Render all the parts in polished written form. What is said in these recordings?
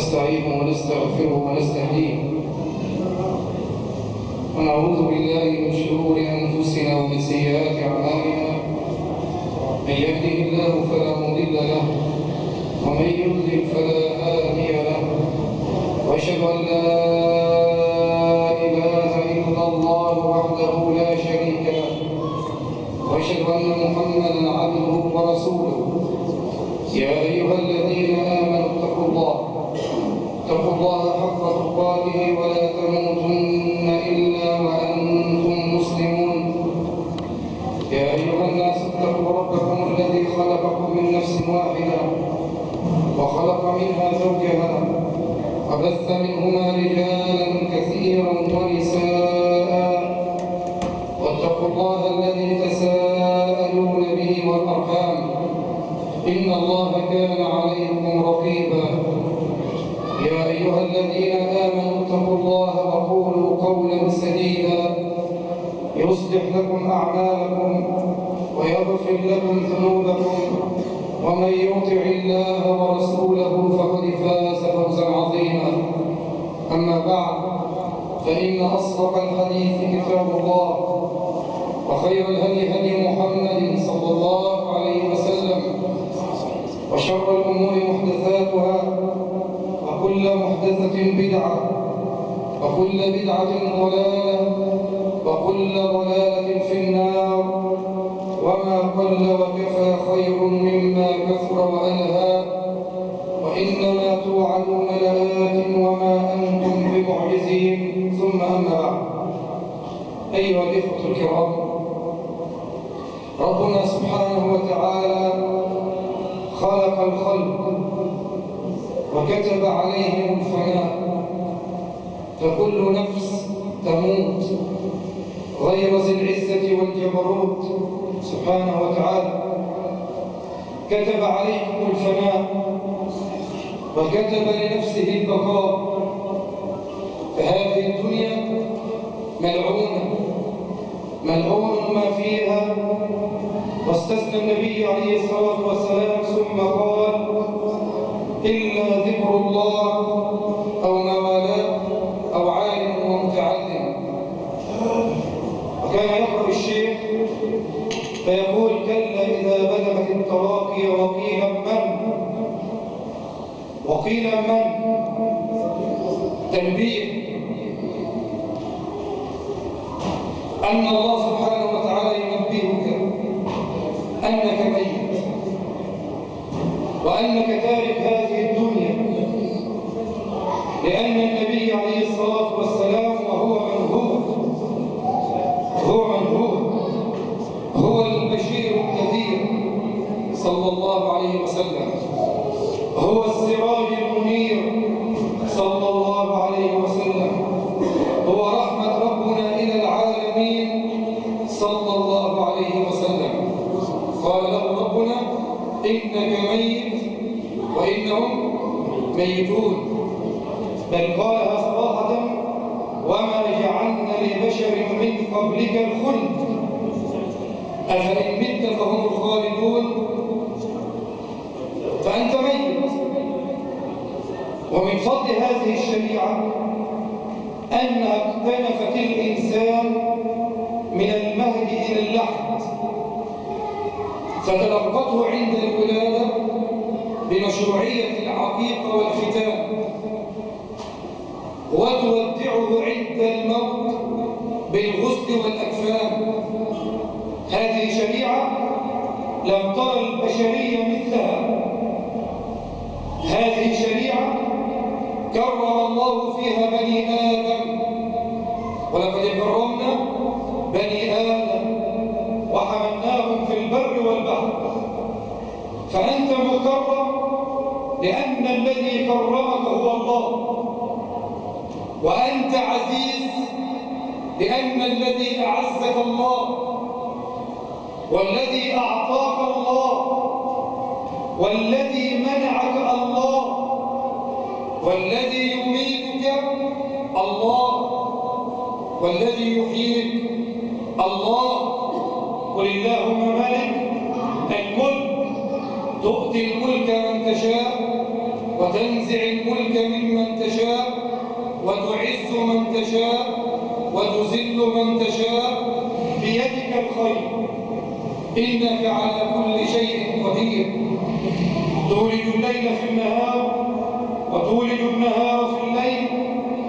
ونستعينه ونستغفره ونستهديه ونعوذ بالله من شرور أنفسنا ومن سيئات أعمالنا. من يهده الله فلا مضل له ومن يضلل فلا هادي له، وأشهد أن لا إله إلا الله وحده لا شريك له، وأشهد أن محمدا عبده ورسوله. يا أيها الذين آمنوا اتقوا الله حق تقاته ولا تموتن إلا وأنتم مسلمون. يا أيها الناس اتقوا ربكم الذي خلقكم من نفس واحدة وخلق منها زوجها وبث منهما رجالا كثيرا ونساء، واتقوا الله الذي تساءلون به والأرحام، إن الله كان عليكم رقيبا. يا أيها الذين آمنوا اتقوا الله وقولوا قولا سديدا يصلح لكم أعمالكم ويغفر لكم ذنوبكم، ومن يطع الله ورسوله فقد فاز فوزا عظيما. أما بعد، فإن أصدق الحديث كتاب الله، وخير الهدي هدي محمد صلى الله عليه وسلم، وشر الأمور محدثاتها، وكل محدثة بدعة، وكل بدعة ضلالة، وكل ضلالة في النار. وما قل وكفى خير مما كثر وألهى، وإنما توعدون لآت وما أنتم بمعجزين. ثم أما بعد، أيها الإخوة الكرام، ربنا سبحانه وتعالى خلق الخلق وكتب عليهم الفناء، فكل نفس تموت غير ذي العزة والجبروت سبحانه وتعالى كتب عليكم الفناء وكتب لنفسه البقاء. فهذه الدنيا ملعون ما فيها. واستثنى النبي عليه الصلاة والسلام ثم قال: إلا ذكر الله أو ما والاه أو عالم ومتعلم. وكان يقرأ الشيخ فيقول: كلا إذا بلغت التراقي وقيل من تنبيه أن الله سبحانه وتعالى ينبهك أنك ميت، وأنك تارك هذه الدنيا، لأن النبي عليه الصلاة والسلام وهو منهود هو البشير النذير صلى الله عليه وسلم، هو السراج المنير صلى الله عليه وسلم، هو رحمة ربنا إلى العالمين صلى الله عليه وسلم. قال له ربنا: إنك ميت وإنهم ميتون. بل قالها صراحة: وما جعلنا لبشر من قبلك الخلد أفإن مت فهم الخالدون. فأنت ميت. ومن فضل هذه الشريعة أنها اكتنفت الإنسان من المهد إلى اللحد، فتلقته عند الولادة بمشروعية العقيقة والختان، وتودعه عند الموت بالغسل والأكفان. هذه شريعة لم تر البشرية مثلها. هذه شريعة كرم الله فيها بني آدم، ولقد كرمنا بني آدم وحملناهم في البر والبحر. فأنت مكرم لأن الذي كرمك هو الله، وأنت عزيز لأن الذي أعزك الله، والذي أعطاك الله، والذي منعك الله، والذي يميتك الله، والذي يحييك الله. قل اللهم مالك الملك تؤتي الملك من تشاء وتنزع الملك ممن تشاء وتعز من تشاء وتذل من تشاء بيدك الخير إنك على كل شيء قدير تولج الليل في النهار وتولج النهار في الليل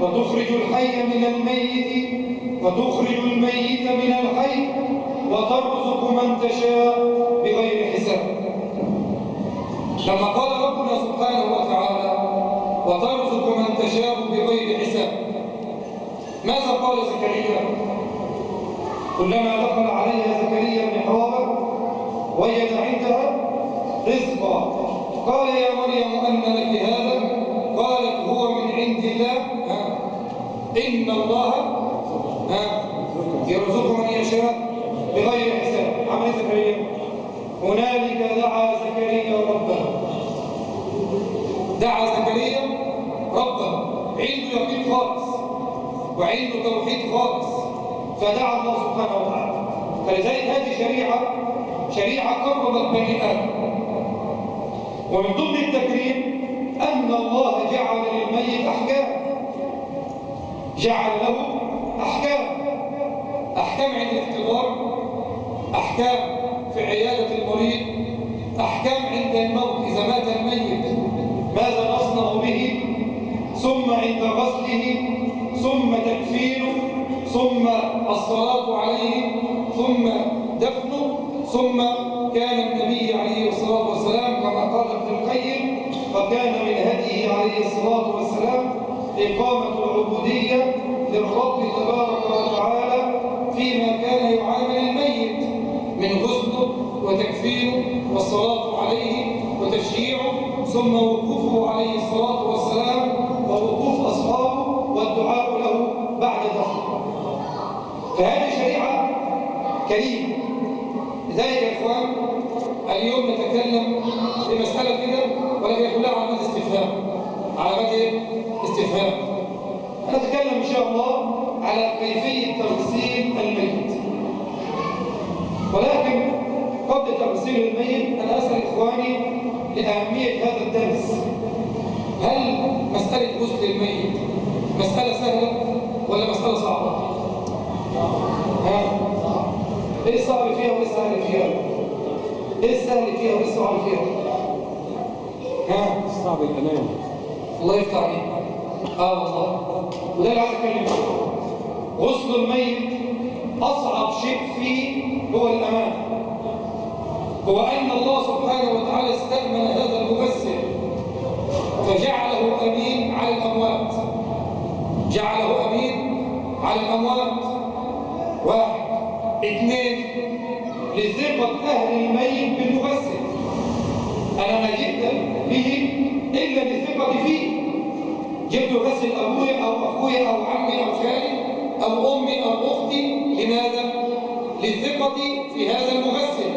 وتخرج الحي من الميت وتخرج الميت من الحي وترزق من تشاء بغير حساب. لما قال ربنا سبحانه وتعالى وترزق من تشاء بغير حساب، ماذا قال زكريا؟ كلما دخل عليها زكريا المحراب وجد عندها رزقا قال يا مريم أن لك هذا؟ قالت هو من عند الله إن الله يرزق من يشاء بغير حساب. عمل زكريا هنالك دعا زكريا ربه، دعا زكريا ربه، عنده يقين خالص وعنده توحيد خالص، فدعا الله سبحانه وتعالى. فلذلك هذه شريعة قربت بني آدم. ومن ضمن التكريم أن الله جعل للميت أحكام، جعل له أحكام عند الاختبار، أحكام في عيادة المريض، أحكام عند الموت إذا مات الميت ماذا نصنع به، ثم عند غسله، ثم تكفينه، ثم الصلاة عليه، ثم دفنه، ثم كان النبي عليه الصلاة والسلام كما قال ابن القيم فكان من هديه عليه الصلاة والسلام إقامة العبودية للرب تبارك وتعالى فيما كان يعامل الميت من غسله وتكفينه والصلاة عليه وتشييعه، ثم وقوفه عليه الصلاة والسلام ووقوف أصحابه والدعاء له بعد دفنه. فهذه شريعة كريمة. لذلك يا إخوان اليوم نتكلم في مسألة كده ولكن كلها علامات استفهام، علامات استفهام. نتكلم إن شاء الله على كيفية تغسيل الميت، ولكن قبل تغسيل الميت أنا أسأل إخواني لأهمية هذا الدرس. هل مسألة غسل الميت مسألة سهلة ولا مسألة صعبة؟ إيه الصعب فيها وإيه السهل فيها؟ إيه السهل فيها وإيه الصعب فيها؟ الصعب الأمان. الله يفتح عليك. والله وده اللي عايز أتكلم فيه. غسل الميت أصعب شيء فيه هو الأمان، هو أن الله سبحانه وتعالى استأمن هذا المغسل فجعله أمين على الأموات، جعله أمين على الأموات. واحد. اثنين، لثقة أهل الميت بالمغسل. أنا ما جئت به إلا لثقتي فيه، جئت أغسل أبويا أو أخويا أو عمي أو خالي أو أمي أو أختي. لماذا؟ لثقتي في هذا المغسل.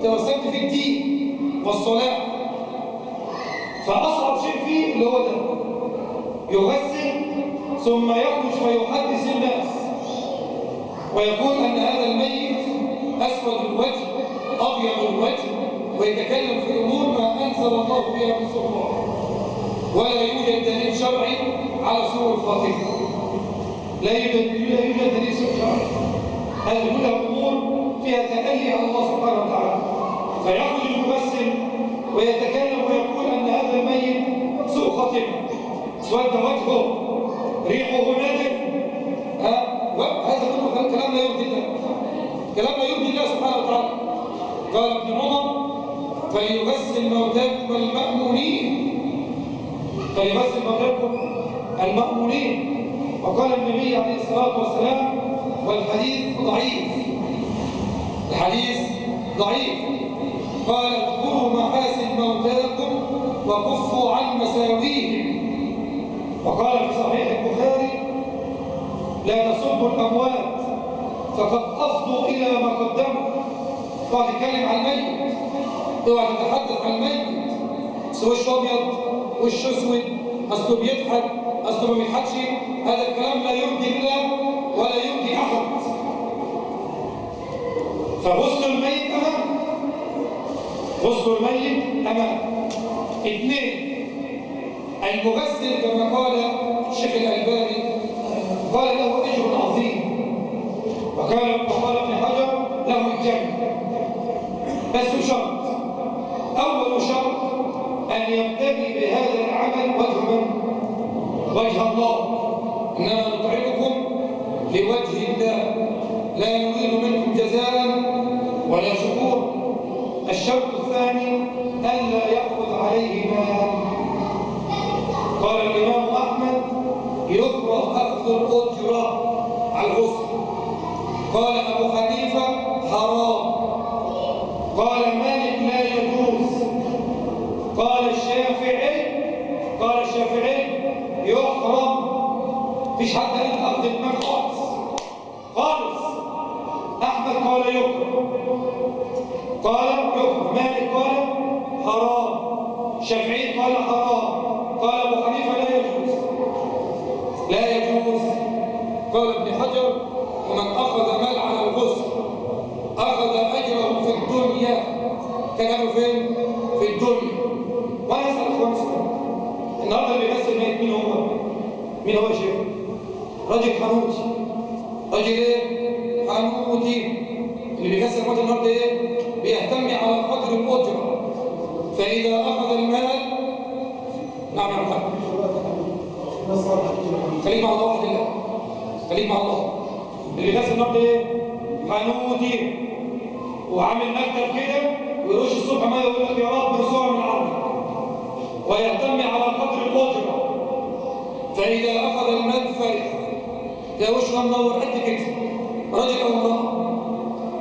توسمت في الدين والصلاة. فأصعب شيء فيه اللي هو ده، يغسل ثم يخرج ويحدث الناس ويقول أن هذا الميت أسود الوجه أبيض الوجه ويتكلم في أمور ما أنزل الله بها من سلطان، ولا يوجد دليل شرعي على سوء الخاتمة. لا يوجد دليل شرعي. هذه كلها أمور فيها تألي على الله سبحانه وتعالى. فيخرج المغسل ويتكلم ويقول أن هذا الميت سوء خاتمة، اسود وجهه، ريحه ناتف. هذا كله كلام لا يرضي الله، كلام لا يرضي الله سبحانه وتعالى. قال ابن عمر فليغسل موتاكم المأمونين، فليغسل موتاكم المأمونين. وقال النبي عليه الصلاة والسلام والحديث ضعيف، الحديث ضعيف، قال اذكروا محاسن موتاكم وكفوا عن مساويهم. وقال في صحيح البخاري لا تسبوا الأموات فقد أفضوا إلى ما قدموا. اوعى تتكلم عن الميت، اوعى تتحدث عن الميت، وش أبيض وش أسود، أصله بيضحك أصله ما بيضحكش. هذا الكلام لا يرضي الله ولا يرضي أحد. فغسل الميت أمان، غسل الميت أمان. اثنين، المغسل كما قال الشيخ الألباني قال له أجر عظيم، وقال ابن حجر له الجنة، بس شرط، أول شرط أن يبتغي بهذا العمل وجه من؟ وجه الله، إنما نطعمكم لوجه الله لا نريد منكم جزاء ولا شكور. الشرط الثاني ألا يأخذ عليه مال. قال الإمام أحمد يكره أخذ الأجرة على الغسل، قال أبو حنيفة حرام، قال مالك لا يجوز، قال الشافعي يحرم. مفيش حد قال أخذ المال خالص. أحمد قال يكره، مالك قال حرام، الشافعي قال حرام، قال أبو حنيفة لا يجوز. قال ابن حجر ومن أخذ مال على الغسل أخذ أجره في الدنيا. كان فين؟ في الدنيا. وأنا أسأل أخوان سؤال، النهارده اللي بيغسل ميت مين هو؟ مين هو يا شيخ؟ راجل حنوتي. راجل ايه؟ حنوتي. اللي بيغسل ميت النهارده ايه؟ بيهتم على قدر الأجرة. فإذا أخذ المال، نعم يا محمد، خليك مع الله واحد الله، خليك مع الله. اللي بيغسل النهارده ايه؟ حنوتي، وعامل مكتب كده ويرش الصبح ميه ويقول لك يا رب ارزقها من عندك، ويهتم على قدر الأجرة. فإذا أخذ المال فرح، يا وشه منور قد كده، رجل أو امرأة.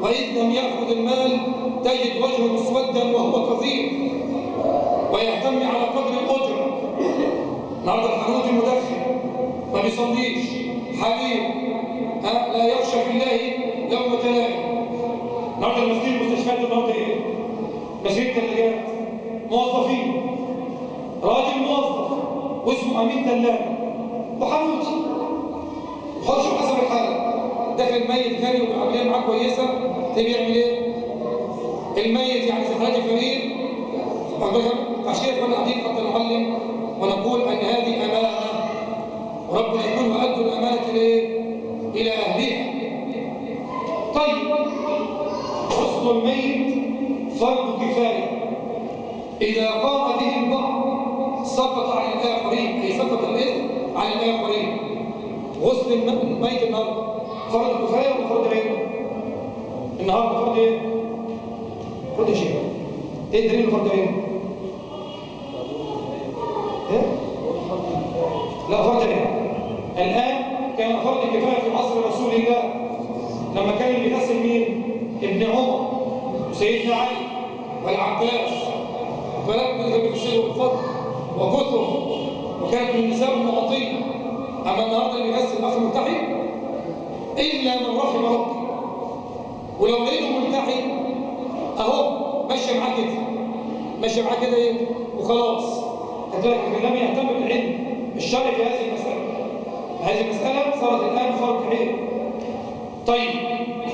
وإذ لم يأخذ المال تجد وجهه مسودا وهو كظيم، ويهتم على قدر الأجرة. النهارده الحنوتي المدخن ما بيصليش، حليم، لا يخشى في الله لومة لائم. النهارده المسجد المستشفيات النهارده ايه؟ مسجد ثلاجات، موظفين، راجل موظف واسمه امين ثلاجه وحنوتي، وخش حسب الحاله. داخل الميت غني والعمليه معاه كويسه، تبي يعمل ايه؟ الميت يعني في حالات الفقير. عشان كده كنا قاعدين حتى نعلم ونقول ان هذه امانه، وربنا يكون وادوا الامانه الى اهلها. طيب، غسل الميت فرض كفايه، اذا قام به البعض سقط عن الاخرين، اي سقط الاثم عن الاخرين. غسل الميت النهارده فرض كفايه ولا فرض عين؟ النهارده فرض ايه؟ فرض يا شيخ. ايه دليل فرض عين؟ ايه؟ لا، فرض عين. الان كان فرض كفايه في عصر رسول الله، لما كان اللي بيغسل مين؟ ابن عمر وسيدنا علي والعباس، فلما كانوا بيغسلوا بالفضل وكثر، وكانت من النساء المعطيه. اما النهارده اللي بيغسل اخ ملتحي الا من رحم ربي، ولو لقيته ملتحي اهو ماشيه معاه كده ايه وخلاص. لكن لم يهتم بالعلم الشرعي في هذه المساله. هذه المساله صارت الان فرض عين. طيب،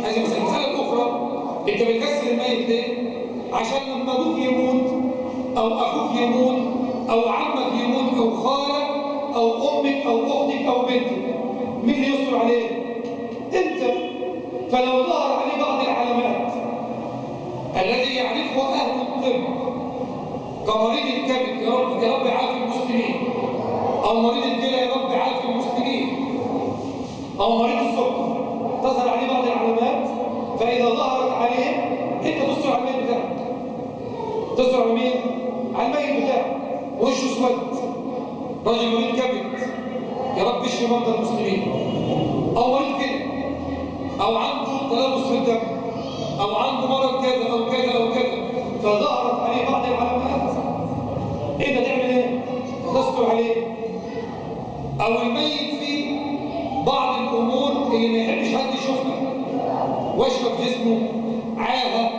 هذه المساله الاخرى، انت بتغسل الميت ليه؟ عشان لما ابوك يموت او اخوك يموت او عمك يموت او خالك او امك او اختك او بنتك، مين اللي يستر عليه؟ انت. فلو ظهر عليه بعض العلامات الذي يعرفه اهل الطب كمريض الكبد، يا رب عافي المسلمين، او مريض الكلى، يا رب عافي المسلمين، او مريض السكر، تظهر عليه بعض العلامات، فاذا ظهرت عليه انت تستر على الميت بتاعك. تستر على مين؟ على الميت بتاعك. وشه اسود، راجل مريض كبد، يا رب اشفي مرضى المسلمين، او مريض كلى، او عنده تلوث في الدم، او عنده مرض كذا او كذا او كذا، فظهرت عليه بعض العلامات، انت تعمل ايه؟ تستر عليه. او الميت فيه بعض الامور اللي ما يحبش حد يشوفها، وشفه في جسمه، عاهه،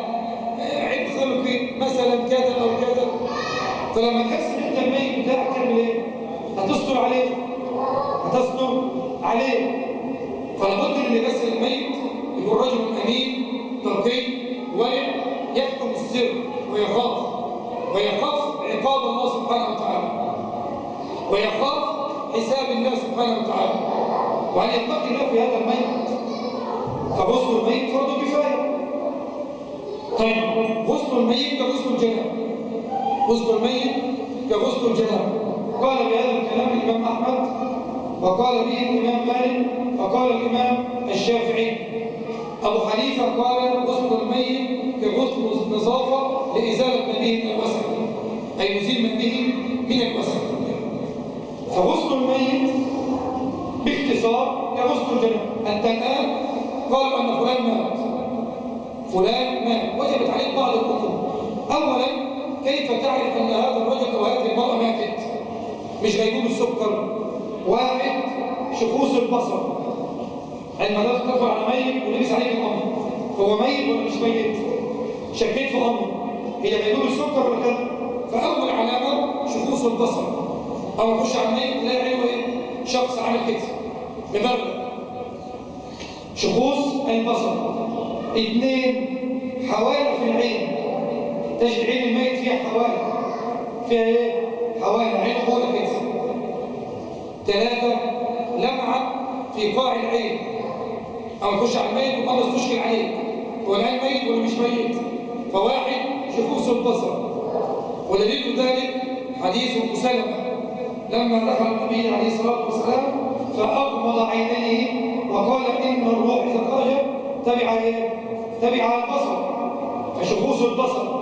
عيب خلقي مثلا كذا او كذا، فلما تحس ان انت الميت بتاعك تعمل ايه؟ هتستر عليه. فلابد ان اللي يغسل الميت يكون رجل امين تقي ورع، يكتم السر ويخاف. ويخاف عقاب الله سبحانه وتعالى، ويخاف حساب الله سبحانه وتعالى، وأن يتقي الله في هذا الميت. فغسل الميت فرض كفاية. طيب غسل الميت كغسل الجنابة، غسل الميت كغسل الجنابة. قال بهذا الكلام الإمام أحمد، وقال به الإمام مالك، وقال الإمام الشافعي. أبو حنيفة قال غسل الميت كغسل النظافة لإزالة ما به من الوسخ، أي يزيل ما به من الوسخ. فغسل الميت باختصار كغسل الجنابة. أنت الآن قال أن فلان مات، فلان مات، وجبت عليك بعض الأمور. أولا كيف تعرف أن هذا الرجل أو هذه المرأة ماتت؟ مش غيبوب السكر. واحد شخوص البصر، عندما تدخل على ميت ولبس عليك الأمر، هو ميت ولا مش ميت؟ شكيت في أمر، هي غيبوب السكر ولا كذا؟ فأول علامة شخوص البصر. أو نخش على الميت تلاقي عينه إيه؟ شخص عامل كده مبرد، شخوص البصر. اثنين حوالة في العين، تجد عين الميت فيها حوالة، فيها ايه؟ حوالة، عين حولة كده. ثلاثة لمعة في قاع العين. أو نخش على الميت وخلص تشكل عليك هو العين ميت ولا مش ميت؟ فواحد شخوص البصر. ودليل ذلك حديث أم سلمة لما دخل النبي عليه الصلاة والسلام فأغمض عينيه وقال إن الروح إذا خرجت تبع ايه؟ تبع البصر، فشخوص البصر.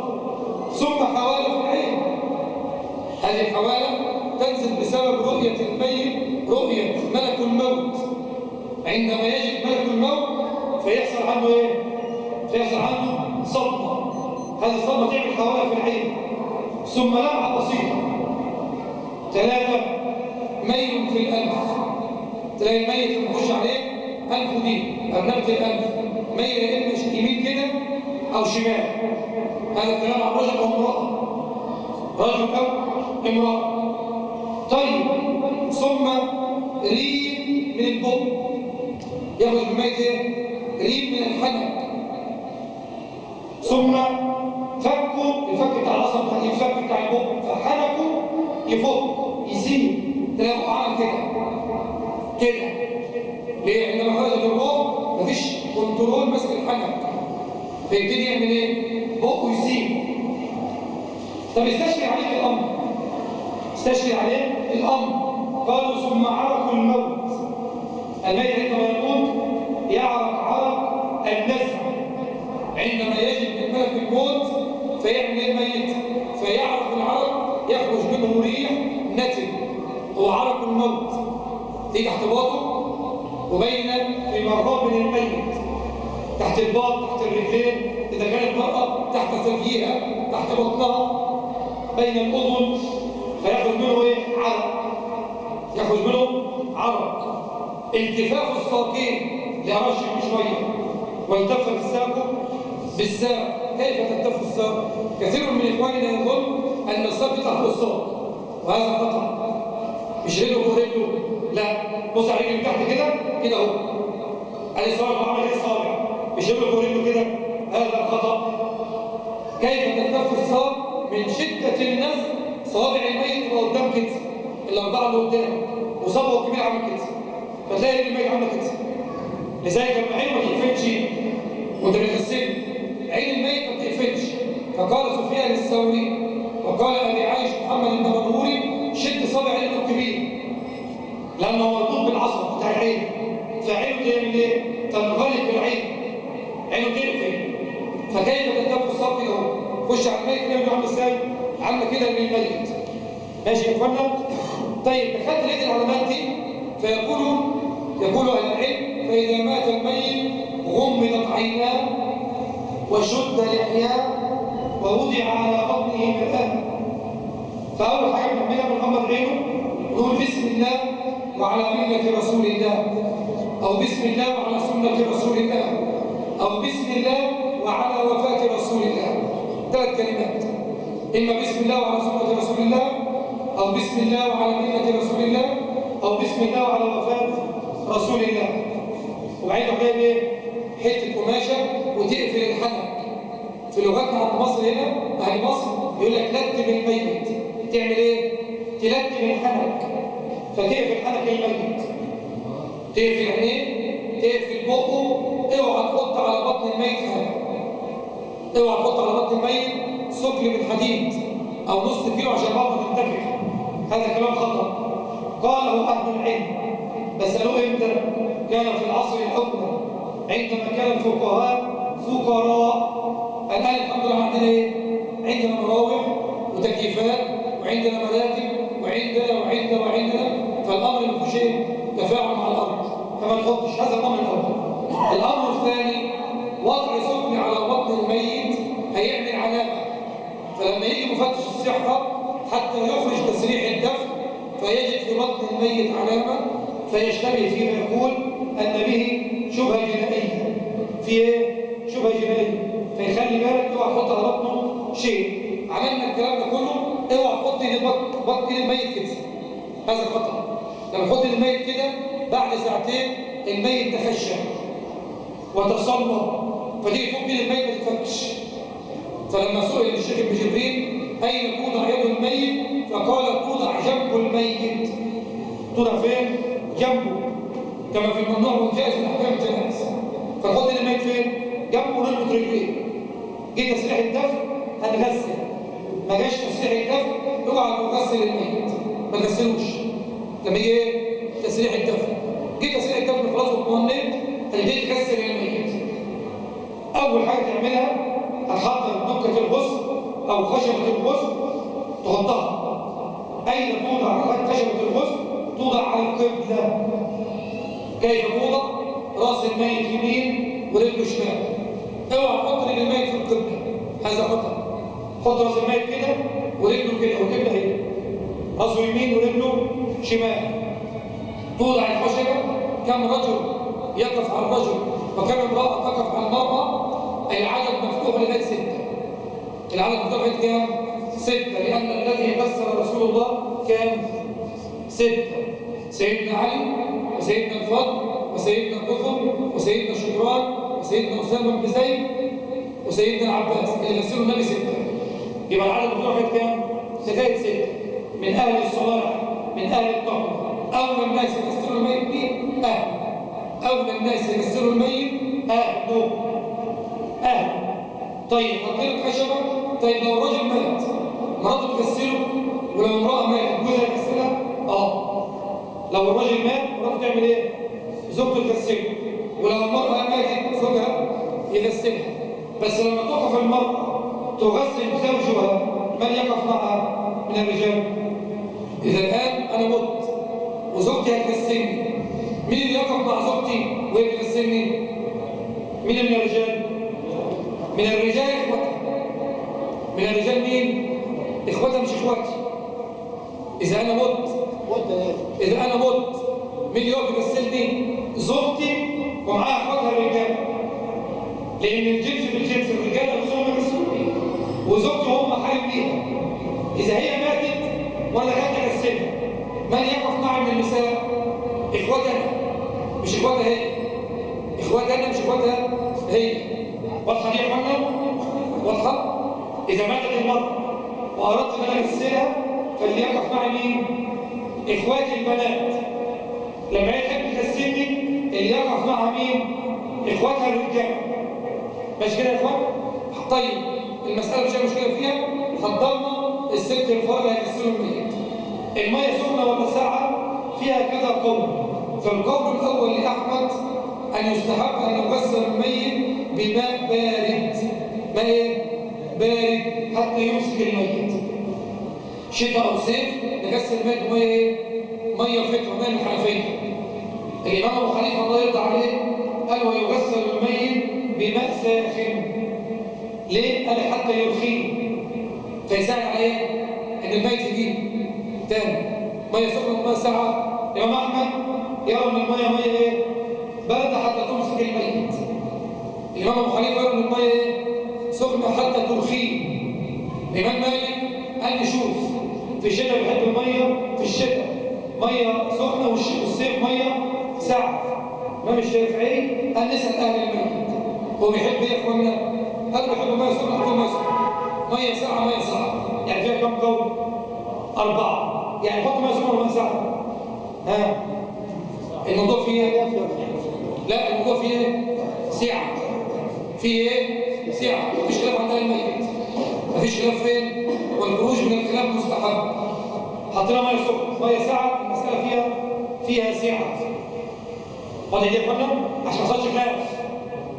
ثم حوالة في العين، هذه الحوالة تنزل بسبب رؤية الميت، رؤية ملك الموت. عندما يجد ملك الموت فيحصل عنه ايه؟ فيحصل عنه صدمة، هذه الصدمة تعمل حوالة في العين. ثم لمعة بسيطة. ثلاثة ميل في الأنف، تلاقي الميت اللي بيخش عليه أنفه دي أرنبة الأنف ميل يا إما يمين كده أو شمال. هذا الكلام عن رجل أو امرأة، رجل أو امرأة. طيب ثم ريم من البق، يخرج من الميت ايه؟ ريم من الحنك. ثم فكه، الفك بتاع العصب بتاع الفك بتاع البق، فحنكه يفك يسيب، تلاقوا عمل كده كده. ليه؟ عندما خرجت الروح مفيش كنترول ماسك الحنك، فيبتدي يعمل ايه؟ بقه يسيب. طب استشكل عليه الامر، استشكل عليه الامر. قالوا ثم عرق الموت، الميت عندما يموت يعرق عرق النزع. عندما يجد من ملك الموت فيعمل الميت فيعرق العرق، يخرج منه ريح نتن، هو عرق الموت. دي تحت باطه وبين في مرغاب من الميت، تحت الباط، تحت الرجلين إذا كانت مرأة، تحت ثديها، تحت بطنها، بين الأذن، فيخرج منه ايه؟ عرق، يخرج منه عرق. التفاف الساقين لأرشح بشوية، والتف الساق بالساق. كيف تلتف الساق؟ كثير من إخواننا يظن أن الساق تحت الساق، وهذا خطأ. مش رجله فوق رجله، لا، بص على رجله تحت كده كده اهو، ادي صابع وعمل ايه صابع، مش رجله فوق رجله كده، هذا خطأ. كيف تلتف الساق؟ من شدة النزع صوابع الميت تبقى قدام كده، الأربعة اللي قدام، وصبعه الكبير عامل كده، فتلاقي رجل الميت عامله كده. لذلك لما عينه ما تقفلش وانت بتغسله، عين الميت ما بتقفلش. فقال سفيان الثوري وقال أبي عايش محمد النبنوري شد صابع عينه الكبير لأنه مربوط بالعصب بتاع العين، فعينه تعمل ايه؟ تنغلق بالعين، عينه تقفل. فكيف تلتف الساق كده اهو، خش على الميت كده عامل ازاي؟ عامله كده للميت. ماشي يا اخوانا؟ طيب دخلت لقيت العلامات دي، يقول اهل العلم فاذا مات الميت غمضت عيناه وشد لحياه ووضع على بطنه مرآة. فاول حاجه بنعملها بنغمض عينه نقول بسم الله وعلى مله رسول الله، او بسم الله وعلى سنه رسول الله، او بسم الله وعلى وفاه رسول الله. 3 كلمات، اما بسم الله وعلى سنه رسول الله، او بسم الله وعلى مله رسول الله، او بسم الله وعلى وفاه رسول الله. وبعدين جايب ايه؟ حته قماشه وتقفل الحنك، في لغتنا عند مصر هنا، أهل مصر يقول لك لتم الميت. تعمل إيه؟ تلتم الحنك، فتقفل حنك الميت، تقفل عينيه، تقفل بقه. اوعى تحط على بطن الميت حاجة، اوعى تحط على بطن الميت ثقل من حديد أو نص كيلو عشان بطنه تنتفخ. هذا كلام خطأ قاله أهل العلم، بس قالوه إمتى؟ كان في العصر الأول عندما كان الفقهاء فقراء. الآن الحمد لله عندنا إيه؟ عندنا مراوح وتكييفات وعندنا مراكب وعندنا، فالأمر ما فيهوش إيه؟ تفاعل مع الأرض، فما تحطش. هذا الأمر الأول. الأمر الثاني، وضع ثقل على بطن الميت هيعمل علامة، فلما يجي مفتش الصحة حتى يخرج تسريح الدفن فيجد في بطن الميت علامة فيشتبه فيما يقول أن به شبهة جنائية. في إيه؟ شبهة جنائية، فيخلي بالك اوعى تحط على بطنه شيء. عملنا الكلام ده كله، اوعى تحط بطن الميت كده، هذا خطأ. لما تحط الميت كده بعد ساعتين الميت تخشى وتصلب، فتيجي تحط الميت ما تتفكش. فلما سئل الشيخ ابن جبريل أين توضع يد الميت؟ فقال توضع جنب الميت. توضع فين؟ جنبه، كما في الممنوع والجائز من أحكام الجنائز. فنحط الميت فين؟ جنبه ونربط رجليه. جه تسريح الدفن هنغسل، ما جاش تسريح الدفن اوعى تغسل الميت، ما تغسلوش. لما يجي ايه؟ تسريح الدفن. جه تسريح الدفن خلاص واطمئنيت، هتبتدي تغسل الميت. أول حاجة تعملها هتحضر دكة الغسل أو خشبة الغسل تحطها. أين توضع خشبة الغسل؟ توضع على القبلة. كيف توضع؟ رأس الميت يمين ورجله شمال. اوعى تحط رجل الميت في القبلة، هذا خطأ. حط رأس الميت كده ورجله كده والقبلة هي رأسه يمين ورجله شمال. توضع الخشبة. كم رجل يقف على الرجل وكم امرأة تقف على المرأة؟ العدد مفتوح لغاية 6. العدد مفتوح لغاية كام؟ 6، لأن الذي فسر رسول الله كام؟ 6. سيدنا علي وسيدنا الفضل وسيدنا القطب وسيدنا شكران وسيدنا أسامة بن زيد وسيدنا العباس اللي غسلوا النبي 6. يبقى العدد مفتوح لغاية كام؟ لغاية 6. من أهل الصلاح، من أهل الطهر. أولى الناس يغسلوا الميت مين؟ أهل. أولى الناس يغسلوا الميت أهله. أهل. طيب حطينا الخشبة. طيب لو الراجل مات مراته تغسله، ولو امرأة ماتت جوزها يغسلها؟ لو الراجل مات مراته تعمل ايه؟ زوجته تغسله، ولو المرأة ماتت زوجها يغسلها. بس لما تقف المرأة تغسل زوجها، من يقف معها من الرجال؟ إذا الآن أنا مت وزوجتي هتغسلني، مين اللي يقف مع زوجتي وهي بتغسلني؟ مين من الرجال؟ من الرجال إخوتها. من الرجال مين؟ إخوتها مش إخواتي. إذا أنا مت مين اللي يقف يغسلني؟ زوجتي ومعاها إخواتها الرجال، لأن الجنس بالجنس، الرجال أنفسهم يغسلوني وزوجتي هم حارب ليها. إذا هي ماتت وأنا دخلت أغسلها، من يقف معي من النساء؟ إخواتها مش إخواتها هي. إخواتها أنا مش إخواتها هي. واضحة دي يا محمد؟ واضحة؟ إذا ماتت المرأة وأردت أن أنا أغسلها فاللي يقف معي مين؟ إخواتي البنات. لما هي تحب تغسلني اللي يقف معها مين؟ إخواتها الرجال. مش كده يا إخوان؟ طيب المسألة مش مشكلة فيها. حضرنا الست الفرد هيغسلوا الميت. المية سخنة ولا ساقعة؟ فيها كذا قول. فالقول الأول لأحمد أن يستحب أن يغسل الميت بماء بارد. ماء بارد حتى يمسك الميت. شتاء أو صيف نغسل الميت بمية إيه؟ مية فطرة، مية من الحنفية. الإمام أبو حنيفة الله يرضى عليه قال ويغسل الميت بماء ساخن. ليه؟ قال حتى يرخيه، فيساعد على إيه؟ إن الميت يجيب تاني. مية سخنة ومية ساقعة. الإمام أحمد يرى إن المية مية إيه؟ باردة حتى تمسك الميت. الإمام أبو حنيفة يرى إن المية إيه؟ سخنة حتى ترخيه. الإمام مالك قال لي شوف، في الشتاء بيحب المية، في الشتاء مية سخنة والصيف مية ساقعة. الإمام الشافعي قال نسأل أهل الميت هو بيحب إيه يا إخوانا؟ هل بيحبوا ميه سخنه؟ حطوا ميه سخنه. ميه ساقعه ميه ساقعه، يعني فيها كم قول؟ 4. يعني حط ميه سخنه ولا ميه ساقعه؟ ها؟ الموضوع فيه ايه؟ لا الموضوع فيه ايه؟ سعه. فيه ايه؟ سعه، مفيش خلاف عند الميت. مفيش خلاف فين؟ والخروج من الخلاف مستحب. حطينا ميه سخنه، ميه ساقعه، المساله فيها سعه. واضح دي يا اخوانا؟ عشان ما يحصلش خلاف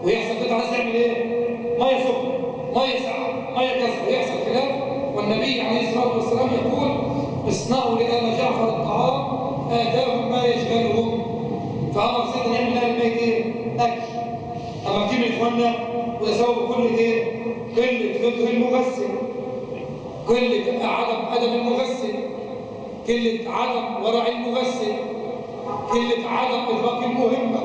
ويحصل كده عايز يعمل ايه؟ ميه سخنه، ميه ساقعه، ميه كذا، ويحصل خلاف. والنبي عليه الصلاه والسلام يقول: اصنعوا لآل جعفر الطعام آتاهم ما يشغلهم. فأمر سيدنا يعمل لها الميت ايه؟ أكل. أما كتير من إخواننا وده سبب كل ايه؟ قلة فقه المغسل، قلة عدم أدب المغسل، قلة عدم ورع المغسل، قلة عدم إدراك المهمة.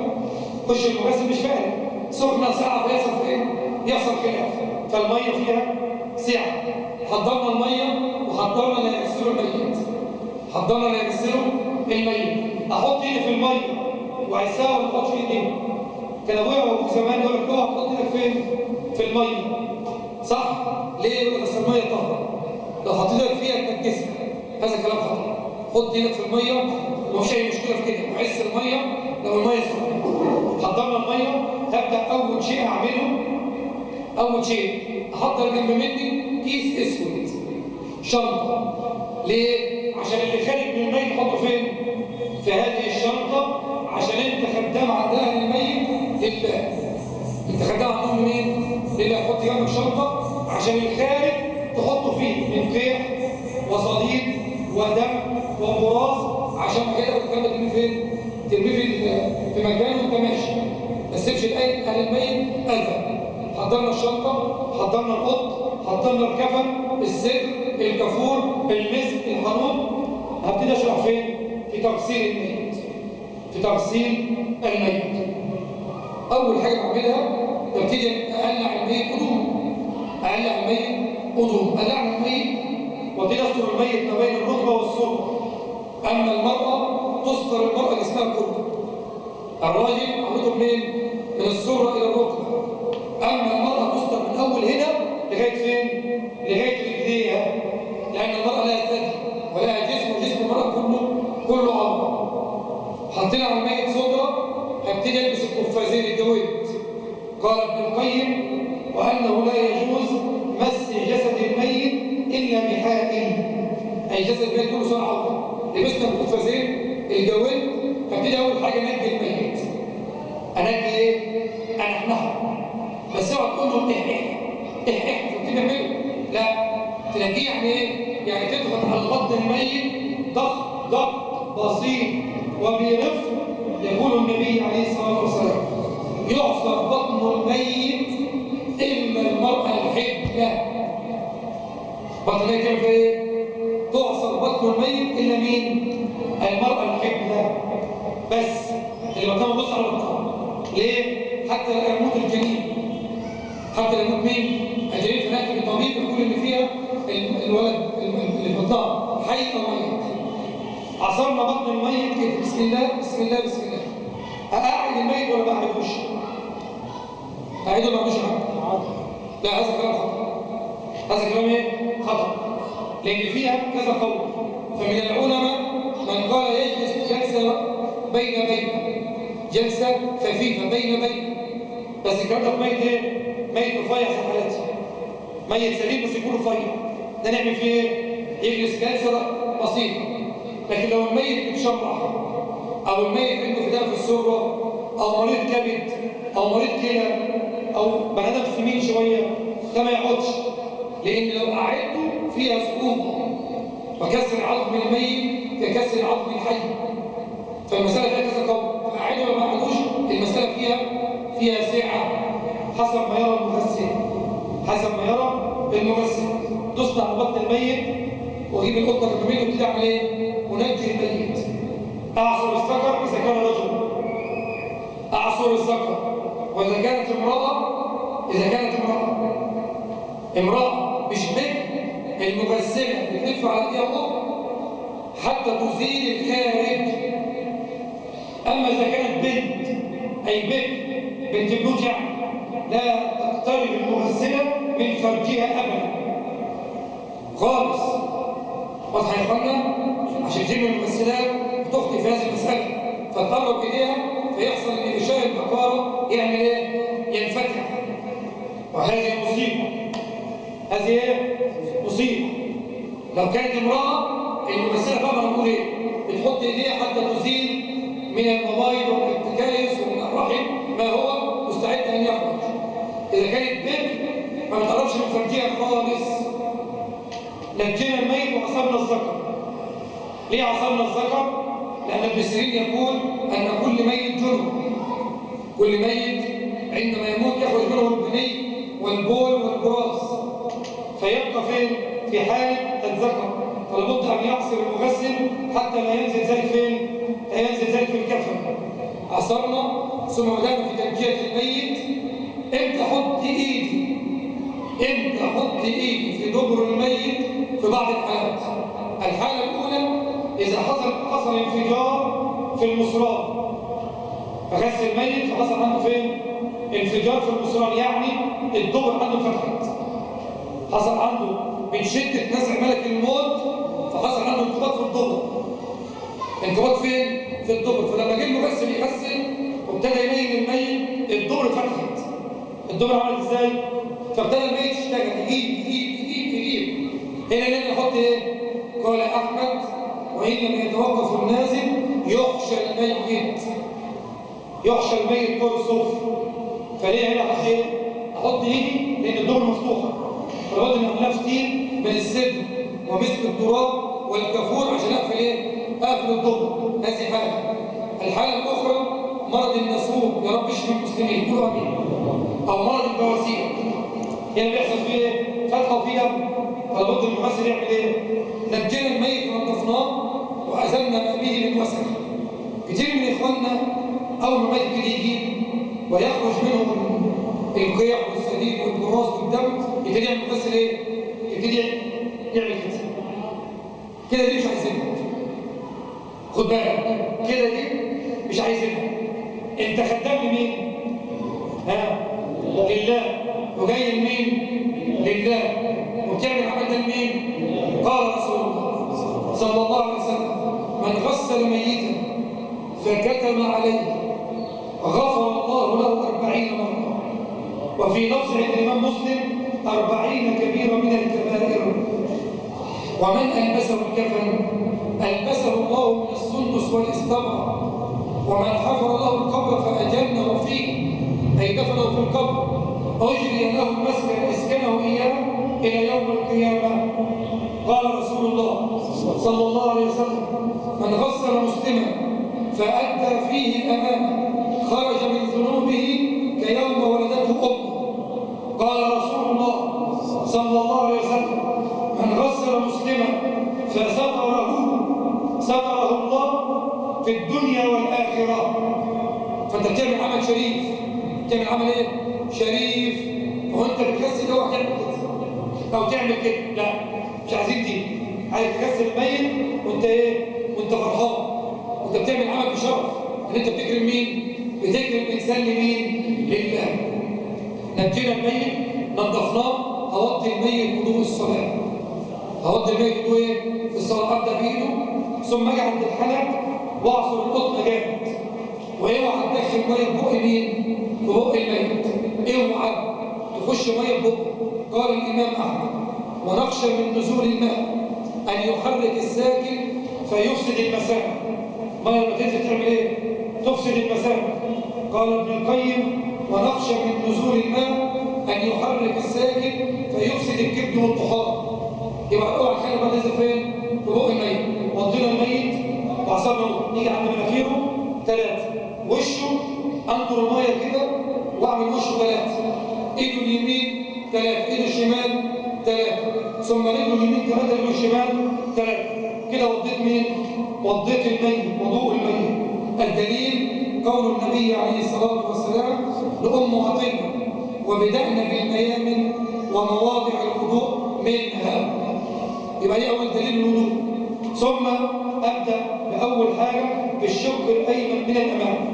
خش المغسل مش فاهم، سخنة ساعة فيحصل فين؟ يحصل خلاف. فالمية فيها سعة. حضرنا المية وحضرنا اللي يغسلوا الميت. حضرنا اللي يغسلوا الميت. أحط إيدي في المية وعيساها ولا أحطش إيدي؟ كان أبويا وأبوك زمان يقول لك اوعى تحط إيدك فين؟ في المية. صح؟ ليه؟ يقول لك أصل المية طاهرة. لو حطيت إيدك فيها تنجسها. هذا كلام خطأ. حط إيدك في المية ومفيش أي مشكلة في كده. وعس المية لو المية سخنة. حضرنا المية، هبدأ أول شيء أعمله، أول شيء أحضر جنب مني كيس أسود، شنطة. ليه؟ عشان اللي خارج من الميت أحطه فين؟ في هذه الشنطة، عشان أنت خدام عند أهل الميت لله. أنت خدام عندهم مين؟ لله. حط جنبك شنطة عشان الخارج تحطه فيه من قيح وصديد ودم ومراس، عشان كده بتكمل ترميه فين؟ ترميه في مكان وانت ماشي. ما تسيبش اهل الميت اذى. حضرنا الشنطه، حضرنا القط، حضرنا الكفن، السدر، الكافور، المسك، الحنوط. هبتدي اشرح فين؟ في تغسيل الميت. في تغسيل الميت. اول حاجه بعملها ببتدي اقلع الميت هدومه. اقلع الميت هدومه، اقلع الميت وابتدي استر الميت ما بين الركبه والسره. اما المراه تستر المراه جسمها كله. الراجل عملته منين؟ من السره الى الركبه. اما المراه تستر من اول هنا لغايه فين؟ لغايه رجليها، لان المراه لها ثدي ولها جسم، وجسم المراه كله عظم. حطينا على الميت صدره، هبتدي البس القفازين الجويد. قال ابن القيم: وانه لا يجوز مس جسد الميت الا بحائل، اي جسد الميت كله صار عظم. لبسنا القفازين الجويد، هبتدي اول حاجه انجي الميت. انجي ايه؟ انحنحه. بس اوعى تقول له اح تبتدي تعمله، لا. تنجيه يعني ايه؟ يعني تضغط على بطن الميت ضغط بسيط وبرفق. يقول النبي عليه الصلاه والسلام: يعصر بطن الميت الا المراه الحبلى. بطن الميت تعمل ايه؟ تعصر بطن الميت الا مين؟ المراه الحبلى بس. اللي بطنها بص على بطنها. ليه؟ حتى لا يموت الجنين. حتى لا يموت مين؟ الجنين. فنأتي بالطبيب يقول ان فيها الولد اللي في بطنها حي او ميت. عصرنا بطن الميت كده، بسم الله بسم الله بسم الله. أقعد الميت ولا ما أقعدوش؟ أقعده ولا ما أقعدوش؟ لا، هذا كلام خطأ. هذا كلام إيه؟ خطأ. لأن فيها كذا قول. فمن العلماء من قال يجلس جلسة بين جلسة خفيفة بين بس الكلام ده في ميت إيه؟ ميت رفيع زي حالتي. ميت سليم بس يكون رفيع، ده نعمل فيه إيه؟ يجلس جلسة بسيطة. لكن لو الميت بيتشرح او الميت عنده فداء في السره، او مريض كبد، او مريض كلى، او بني ادم سمين شويه، ده ما يقعدش. لان لو قعدته فيها صعوبه، وكسر عظم الميت ككسر عظم الحي. فالمساله فيها كذا قول. فقعده ولا ما قعدوش، المساله فيها سعه حسب ما يرى المغسل. حسب ما يرى المغسل. تصنع على بطن الميت واجيب القطه كمان وابتدي اعمل ايه؟ انجي الميت. اعصر الذكر اذا كان رجل، اعصر الذكر. واذا كانت امراه مش بنت، المغسله بتلف على ايديها فوق حتى تزيل الخارج. اما اذا كانت بنت، اي بنت بنوت يعني، لا تقترب المغسلة من فرجها أبدا خالص. واضح يا إخوانا؟ عشان كتير من المغسلات بتخطئ في هذه المسألة، فتقرب إيديها فيحصل إن غشاء البقارة يعمل إيه؟ ينفتح، وهذه مصيبة. هذه إيه؟ مصيبة. لو كانت امرأة المغسلة بقى بنقول إيه؟ بتحط إيديها حتى تزيل من المبايض ومن التكايس ومن الرحم ما هو مستعد أن يخرج. إذا كانت بنت ما بتقربش من فرجها خالص. نجينا الميت وعصرنا الذكر. ليه عصرنا الذكر؟ لأن ابن سيرين يقول أن كل ميت جنب. كل ميت عندما يموت يخرج منه البني والبول والبراز، فيبقى فين؟ في حالة الذكر. فلابد أن يعصر المغسل حتى لا ينزل ذلك فين؟ لا ينزل ذلك في الكفن. عصرنا ثم بدأنا في تنجية الميت. امتى احط ايدي؟ امتى احط ايدي في دبر الميت؟ في بعض الحالات. الحالة الأولى إذا حصل انفجار في المصران، فغسل الميت فحصل عنده فين؟ انفجار في المصران، يعني الدبر عنده فتحت. حصل عنده من شدة نزع ملك الموت فحصل عنده انقباض في الدبر. انقباض فين؟ في الدبر. فلما جه المغسل يغسل وابتدى ينيم الميت الدبر فتحت. الدبر عملت ازاي؟ فابتدى الميت يشتغل يجيب. هنا لازم نحط ايه؟ قال احمد وان لم يتوقف النازل يخشى الميت. يخشى الميت كرسف. فليه هنا احط ايه؟ احط ايدي لان الدبر مفتوحه. فلابد ان اعملها فتيل من السد ومسك التراب والكافور عشان اقفل ايه؟ اقفل الدبر. هذه حاله. الحاله الاخرى مرض النسوم، يا رب اشفي المسلمين قولوا امين. او مرض البواسير. هنا بيحصل فيه ايه؟ فتحه وفيه دم. فلابد المغسل يعمل ايه؟ نجينا الميت ونظفناه وازلنا ما به من وسخ. كتير من اخواننا اول ما الميت يجي ويخرج منه القيع والسديد والبراز والدم يبتدي يعمل المغسل ايه؟ يبتدي يعمل كده. كده دي مش عايزينها. خد بالك كده دي مش عايزينها. انت خدام لمين؟ ها؟ لله. وجاي لمين؟ لله. وبتعمل عمل ده لمين؟ قال رسول الله صلى الله عليه وسلم من غسل ميتا فكتم عليه غفر الله له 40 مرة. وفي لفظ عند الإمام مسلم 40 كبيرة من الكبائر. ومن ألبسه الكفن ألبسه الله من السندس والاستبرق. ومن حفر له القبر فأجنه فيه أي دفنه في القبر أجري له المسكن اسكنه إياه إلى يوم القيامة. قال رسول الله صلى الله عليه وسلم من غسل مسلما فأدى فيه الأمانة خرج من ذنوبه كيوم ولدته أمه. قال رسول الله صلى الله عليه وسلم من غسل مسلما ستره الله في الدنيا والآخرة. فأنت بتعمل عمل شريف. بتعمل عمل إيه؟ شريف. وأنت بتغسل ده وهتعمل كده أو تعمل كده. لا مش عايزين دي. عايز تغسل الميت وأنت إيه؟ وأنت فرحان. وأنت بتعمل عمل بشرف. إن أنت بتكرم مين؟ بتكرم إنسان لمين؟ لله. نجينا الميت نظفناه هوضي الميت وضوء الصلاة. هوضي الميت وضوء إيه؟ في الصلاة. أبدأ بإيده ثم أجي عند الحلق وأعصر القطن جامد. واوعى تدخل ميه في بق مين؟ في بق الميت. اوعى تخش ميه في بقه. قال الامام احمد ونخشى من نزول الماء ان يحرك الساكن فيفسد المسام. ميه لما تنزل تعمل ايه؟ تفسد المسام. قال ابن القيم ونخشى من نزول الماء ان يحرك الساكن فيفسد الكبد والطحال. يبقى اوعى تخلي بقى تنزل فين؟ في بق الميت. وضينا الميت وعصرنا نيجي عند مناخيره 3 وشه انطر الميه كده واعمل وشه 3 ايده اليمين 3 ايده الشمال 3 ثم رجله اليمين 3 رجله الشمال 3 كده. وضيت مين؟ وضيت الميت وضوء الميت. الدليل قول النبي عليه الصلاه والسلام لأم عطيه وبدأنا بالميامن ومواضع الوضوء منها. يبقى دي اول دليل الوضوء. ثم ابدا باول حاجه بالشق الايمن من الامام.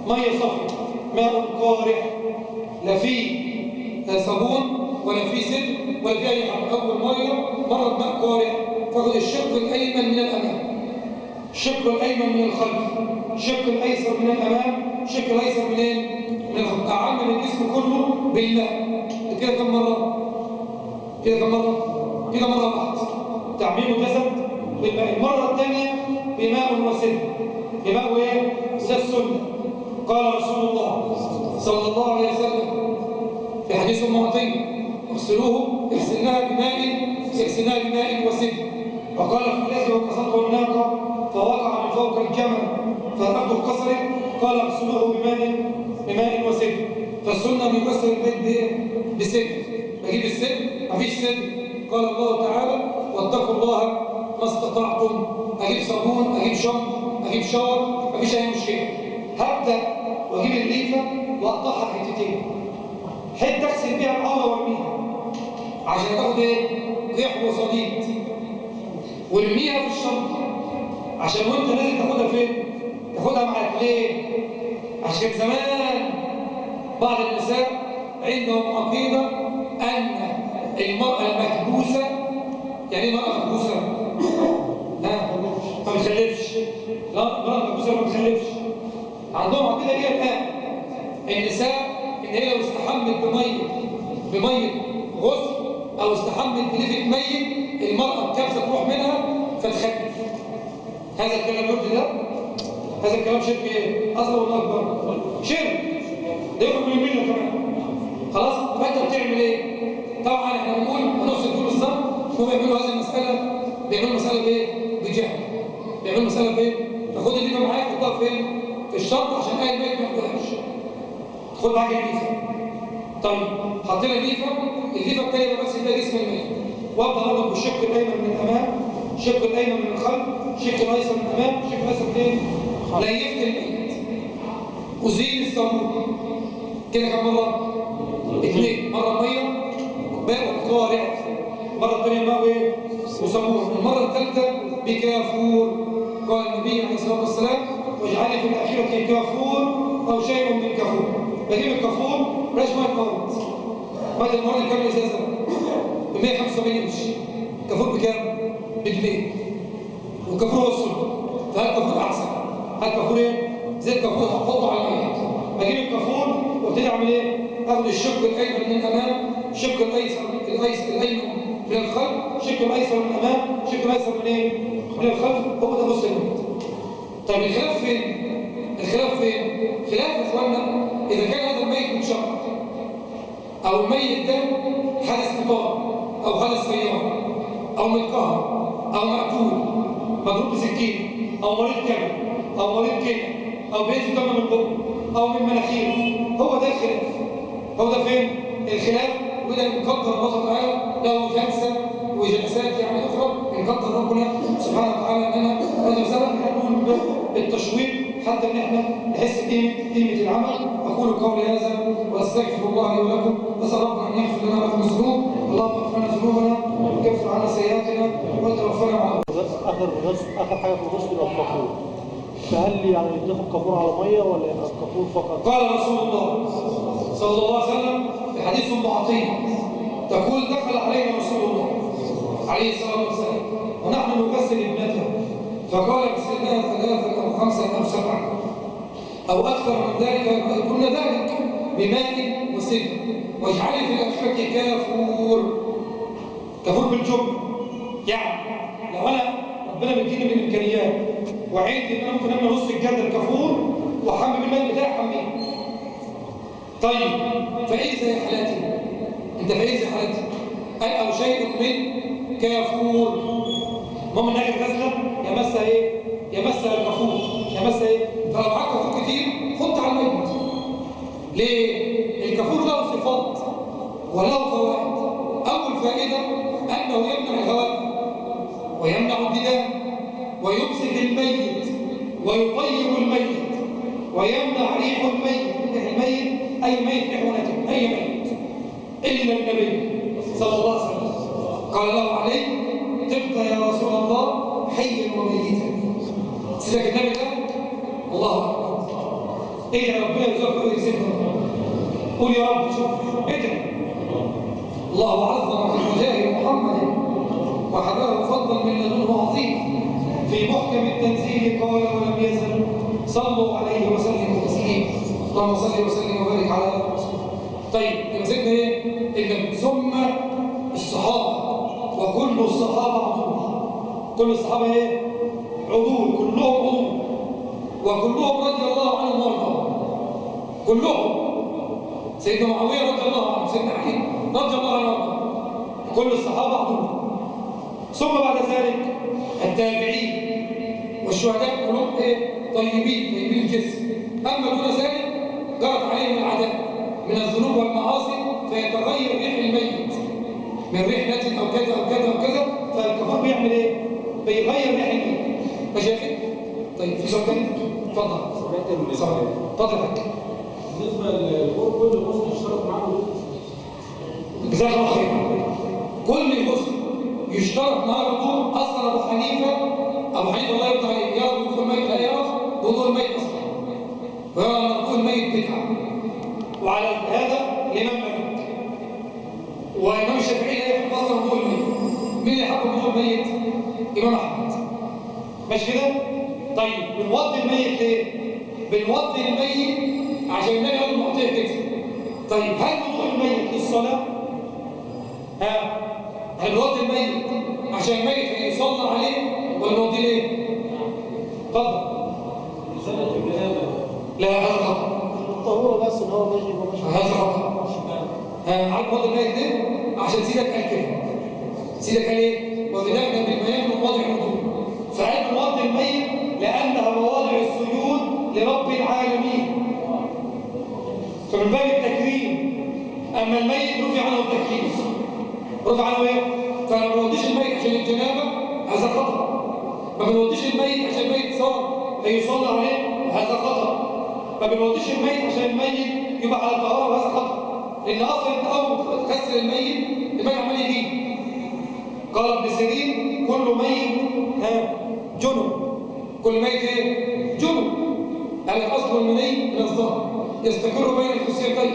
ميه صفرا ماء قارح لا فيه صابون ولا في سد ولا في اي حاجه. اول مره بماء قارع، تاخد الشق الايمن من الامام، الشق الايمن من الخلف، الشق الايسر من الامام، الشق الايسر منين؟ من الخلف. اعمم الجسم كله بالماء. كده كم مره؟ كده كم مره؟ كده مره واحده. تعميم الجسد بالماء. المره الثانيه بماء وسد. بماء وايه؟ ده السنه. قال رسول الله صلى الله عليه وسلم في حديث ام عطيه: اغسلناها بماء وسد. وقال في الذي وكسرته الناقه فوقع من فوق الجمل فالارض انكسرت، قال اغسلوه بماء وسد. فالسنه بيكسر البيت بسد. بجيب السد، مفيش سد. قال الله تعالى: واتقوا الله ما استطعتم. اجيب صابون، اجيب شامبو، اجيب شاور، مفيش اي مشكله. هبدا واجيب الليفه واقطعها حتتين، حته اغسل بيها العوره وارميها عشان تاخد ايه؟ ريح وصديد، وارميها في الشنطه عشان وانت نازل تاخدها فين؟ تاخدها معاك. ليه؟ عشان زمان بعض النساء عندهم عقيده ان المراه المكبوسه، يعني ايه مراه مكبوسه؟ ما بتخلفش. لا، المراه المكبوسه ما بتخلفش. عندهم عقيده ايه الان؟ النساء ان هي لو استحمت بميه غسل او استحمت بليفه ميت، المراه الكبسه تروح منها فتخلف. هذا الكلام يرضي ده؟ هذا الكلام شرك ايه؟ اصغر ولا اكبر؟ شرك. ده يخرج من المله كمان. خلاص؟ فانت بتعمل ايه؟ طبعا احنا بنقول هنغسل طول الصف. هم بيعملوا هذه المساله، بيعملوا مساله بايه؟ بجهل. بيعملوا مساله بايه؟ تاخد الليفه معاك تحطها فين؟ في الشنطه عشان اي ميت ما ياخدهاش. خد معاك الليفه. طيب حطينا الليفه الثانيه بمسك بيها جسم الميت، وابدا اربط بالشق الايمن من الامام، الشق الايمن من الخلف، الشق الايسر من الامام، الشق الايسر منين؟ ليفت الميت وزيل الصابون. كده كم مره؟ 2. مره ميه ماء قارع، مره ثانيه ماء وايه؟ وصابون. المره الثالثه بكافور. قال النبي عليه الصلاه والسلام: واجعلي في الاخره كافور او شيء من كافور. بجيب الكافور بلاش ميه موت. ميه الموت كام ازازه؟ ب 175 قرش. كافور بكام؟ بجنيه. والكافور هو السنه. فهات كافور احسن. هات كافور ايه؟ زيت كافور هحطه على الميه. بجيب الكافور وابتدي اعمل ايه؟ اخد الشق الايمن من الامام، الشق الايسر الايمن من الخلف، الشق الايسر من الامام، الشق الايسر من ايه؟ من الخلف. هو ده نص الميت. طيب الخلاف فين؟ الخلاف يا اخوانا اذا كان هذا الميت متشقق، او الميت ده حادث قطار او حادث سياره او متقهر او مقتول مضروب بسكين او مريض كبد او مريض كلى او بينزل دم من بقه او من مناخيره. هو ده الخلاف. هو ده فين؟ الخلاف. وده نقدر الله تعالى له جلسه وجلسات يعني اخرى نقدر ربنا سبحانه وتعالى اننا هذا سبب نقول بالتشويق حتى ان احنا نحس بقيمه العمل. اقول قولي هذا واستغفر الله لي ولكم، نسال ربنا ان يغفر لنا ولكم الذنوب. اللهم اغفر لنا ذنوبنا وكفر عنا سيئاتنا وتوفنا مع اخر حاجه في الغسل يبقى الكافور. فهل يعني يضيف الكافور على ميه ولا يبقى الكافور فقط؟ قال رسول الله صلى الله عليه وسلم في حديث ام عطيه تقول: دخل علينا رسول الله عليه الصلاه والسلام ونحن نغسل ابنته، فقال: اغسلناها 3 أو 5 أو 7 او اكثر من ذلك، قلنا ذلك بماء وسد، واجعلي في الاخره كافور بالجمله. يعني لو انا ربنا مديني من الامكانيات وعندي ان انا ممكن اعمل نص الجردل كافور واحمل بالماء بتاعي احميه. طيب فايه زي حالاتي؟ انت فايه زي حالاتي؟ او شيء من كافور. المهم ان اخر غسله يمسها ايه؟ يمسها الكافور. يمسها ايه؟ فلو معاك كافور كتير حط على الميت. ليه؟ الكافور له صفات وله فوائد. اول فائده انه يمنع الهواء ويمنع الدماء ويمسك الميت ويطيب الميت ويمنع ريح الميت. الميت اي ميت ريحه نتن، اي ميت الا النبي صلى الله عليه وسلم قال له عليه: طبت يا رسول الله حيا وميتا. سيدك النبي ده الله اكبر. ايه يا ربنا يرزقك ويرزقنا. قول يا رب. شوف ادعي الله عظم في وجاه محمد وحباه فضلا من لدنه عظيم. في محكم التنزيل قال ولم يزل صلوا عليه وسلموا تسليما. اللهم صل وسلم وبارك على رسول. طيب يبقى سيدنا ايه؟ ان ثم الصحابه وكل الصحابه عدول. كل الصحابه ايه؟ عدول، كلهم عدول، وكلهم رضي الله عنهم وارضاهم. كلهم. سيدنا معاويه رضي الله عنه، سيدنا علي رضي الله عنه وارضاهم. كل الصحابه عدول. ثم بعد ذلك التابعين والشهداء كلهم ايه؟ طيبين الجسم. اما دون ذلك جرت عليهم العذاب من الذنوب والمعاصي فيتغير ريح الميت من ريح نتن او كذا او كذا او كذا، فالكفار بيعمل ايه؟ بيغير ريح الميت. ماشي يا اخي؟ طيب في سؤال تاني؟ اتفضل. اتفضل يا حاج. بالنسبه للغور كل مسلم اشترك معاه جزاك الله خير. كل مسلم يشترط معاه الوضوء. اصلا ابو حنيفه الله يرضى عليه يرى وضوء الميت لا يرى وضوء الميت اصلا، ويرى ان وضوء الميت بدعه. وعلى هذا الامام مالك وامام الشافعي لا يحب اصلا وضوء الميت. مين اللي حب وضوء الميت؟ امام احمد. ماشي كده؟ طيب بنوضي الميت ليه؟ بنوضي الميت عشان النبي قال المعطيه كده. طيب هل وضوء الميت للصلاه؟ هل نوضي الميت عشان الميت هيصلى عليه ولا نوضي ليه؟ اتفضل. رساله الجنابه. لا هذا خطأ. الطهوره بس ان هو ماشي وماشي. هذا خطأ. عارف نوضي الميت ليه؟ عشان سيدك قال كده. سيدك قال ايه؟ وبدأنا بالبيان من مواضع الوضوء. فقال نوضي الميت لأنها مواضع السجود لرب العالمين. فمن باب التكريم. أما الميت رفع عنه التكليف. رفع عنه ايه؟ فما بنوضيش الميت عشان الجنابه هذا خطا. ما بنوضيش الميت عشان الميت صار هيصلى عليه هذا خطا. ما بنوضيش الميت عشان الميت يبقى على طهاره هذا خطا. لان اصلا انت اول ما تغسل الميت عمال يجيب. قال ابن سيرين كل ميت جنب. كل ميت ايه؟ جنب. قال اصل المني من الظهر يستقر بين الخصيتين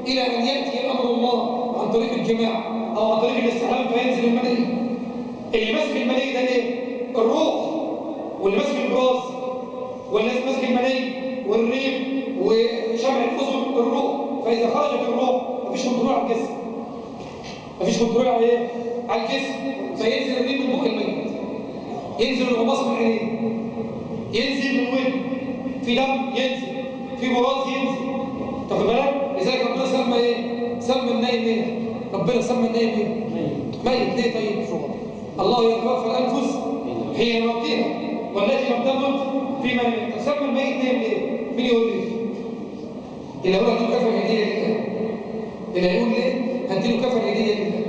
الى ان ياتي امر الله عن طريق الجماع او عن طريق الاستحلام فينزل المني. اللي ماسك المني ده ايه؟ الروح. واللي ماسك البراز واللي ماسك المني والريق وشمع الاذن الروح. فاذا خرجت الروح مفيش كنترول على الجسم. مفيش كنترول على ايه؟ على الجسم. فينزل الريق من بق الميت، ينزل الغماص من عينيه، ينزل من ودنه، في دم ينزل، في براز ينزل. تاخد بالك؟ لذلك ربنا سمى ايه؟ سمى النايم ايه؟ ربنا سمى النايم ايه؟ ميت. ليه طيب؟ الله يتوفى الانفس حين موتها والتي لم تمت في منامها. سمى الميت نايم ليه؟ مين يقول لي؟ اللي هيقول له كفن هديه لله. اللي هيقول ليه؟ هديله كفن هديه لله.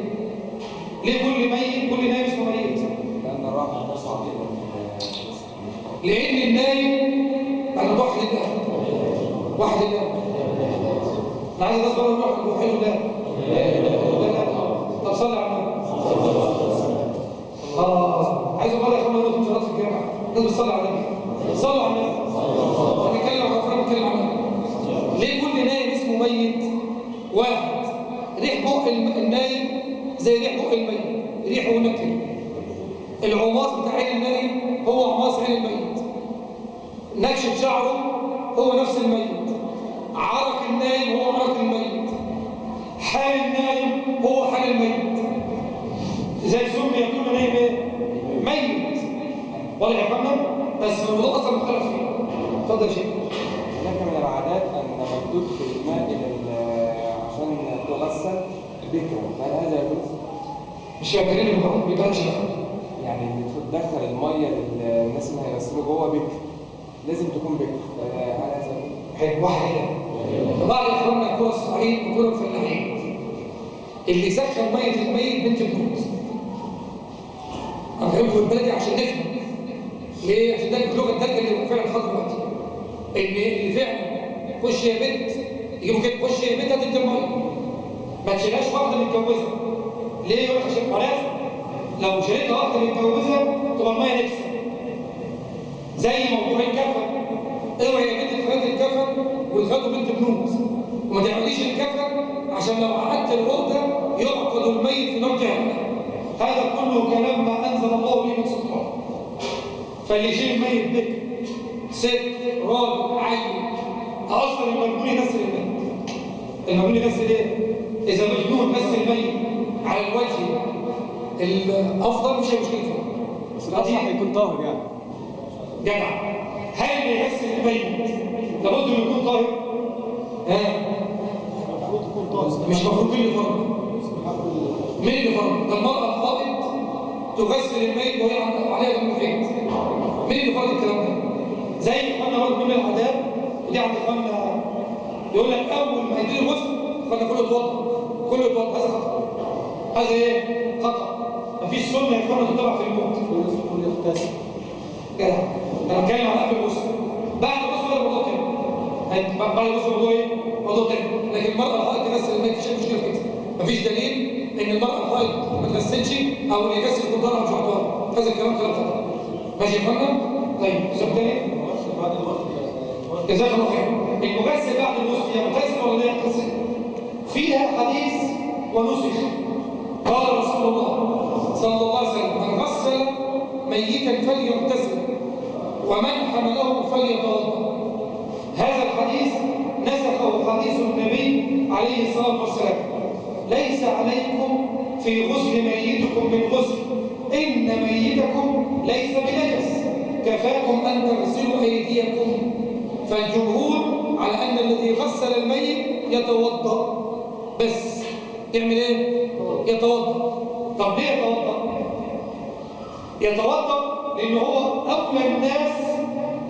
ليه كل ميت كل نايم اسمه ميت؟ لان الراحه تصعب جدا. لان النايم انا واحد الله. واحد الله. انا عايز اصبر الروح الوحيد الله. طب صلي على النبي. عايز اقول لك انا في صلاه الجامعه لازم تصلي على النبي. صلوا على النبي. هنتكلم عن افراد بنتكلم عن النبي. ليه كل نايم اسمه ميت؟ واحد ريح بق النايم زي ريح بق الميت، ريحه نكر. العماص بتاع عين النايم هو عماص عين الميت. نكشة شعره هو نفس الميت. عرق النايم هو عرق الميت. حال النايم هو حال الميت. زي سمي يكون نايم ايه؟ ميت. واضح يا فندم؟ بس الموضوع اصلا مختلف فيه. اتفضل يا شيخ. هناك من العادات ان مردود في الماء عشان تغسل بكرة، هل هذا يجوز؟ مش فاكرين الموضوع بيبانش يعني تدخل الميه للناس اللي هيغسلوا جوه بكر لازم تكون بكر، هل هذا يجوز؟ حلو. واحد بعض اخواننا كرة الصعيد وكرة الفلاحين اللي سخن ميه الميت بنت بنوت. انا بحبه البلدي عشان نفهم ليه؟ عشان ده اللغه الدارجه اللي فعلا خاطر دلوقتي. ان اللي فعلا خش يا بنت يجيبوا كده خش يا بنت هتدي الميه. ما تشيلهاش واحده متجوزه. ليه؟ يقول لك عشان خلاص لو شريتها واحده متجوزه تبقى الميه نكسه. زي موضوع الكفن. اوعي يا بنت تخدي الكفن وتخدوا بنت بنوت وما تعمليش الكفن عشان لو قعدت الورده يقع يوقد الميت في نار جهنم. هذا كله كلام ما انزل الله به من سلطان. فاللي يشيل الميت بكر ست راجل عيل اصلا المجنون يغسل الميت. المجنون يغسل ايه؟ اذا مجنون غسل الميت على الوجه الافضل مش هي مشكله فيه. بس الاصح يكون طاهر يعني. جدع. هل اللي يغسل الميت لابد انه يكون طاهر؟ المفروض يكون طاهر. مش المفروض مين اللي فرض؟ مين اللي فرض؟ ده المرأة الحائض تغسل الميت وهي عليها دم الحيض. مين اللي فرض الكلام ده؟ زي اخواننا برضه من العادات، ودي عند اخواننا يقول لك اول ما يدير الغسل اخواننا كله يتوضا، كله يتوضا. هذا خطأ. هذا ايه؟ خطأ. مفيش سنة يا اخواننا تتبع في الموت. كل يغتسل. كده. انا بتكلم على قبل الغسل. بعد الغسل ولا موضوع تاني؟ بعد الغسل موضوع ايه؟ موضوع تاني. لكن المرأة الحائض تغسل الميت مفيش مشكلة في كده. مفيش دليل ان المرأة الحائض ما تغسلش او اللي يغسل يكون ضرها مش عطوها. هذا الكلام كلام خطأ. ماشي يا اخوانا؟ طيب سؤال تاني؟ جزاك الله خير. المغسل بعد الغسل يغتسل ولا لا يغتسل؟ فيها حديث ونسخ. قال رسول الله صلى الله عليه وسلم: من غسل ميتا فليغتسل ومن حمله فليتوضا. هذا الحديث نسخه حديث النبي عليه الصلاه والسلام: ليس عليكم في غسل ميتكم من غسل، ان ميتكم ليس بنجس، كفاكم ان تغسلوا ايديكم. فالجمهور على ان الذي غسل الميت يتوضا بس. يعمل ايه؟ يتوضا. طب ليه يتوضا؟ يتوضا لان هو اولى الناس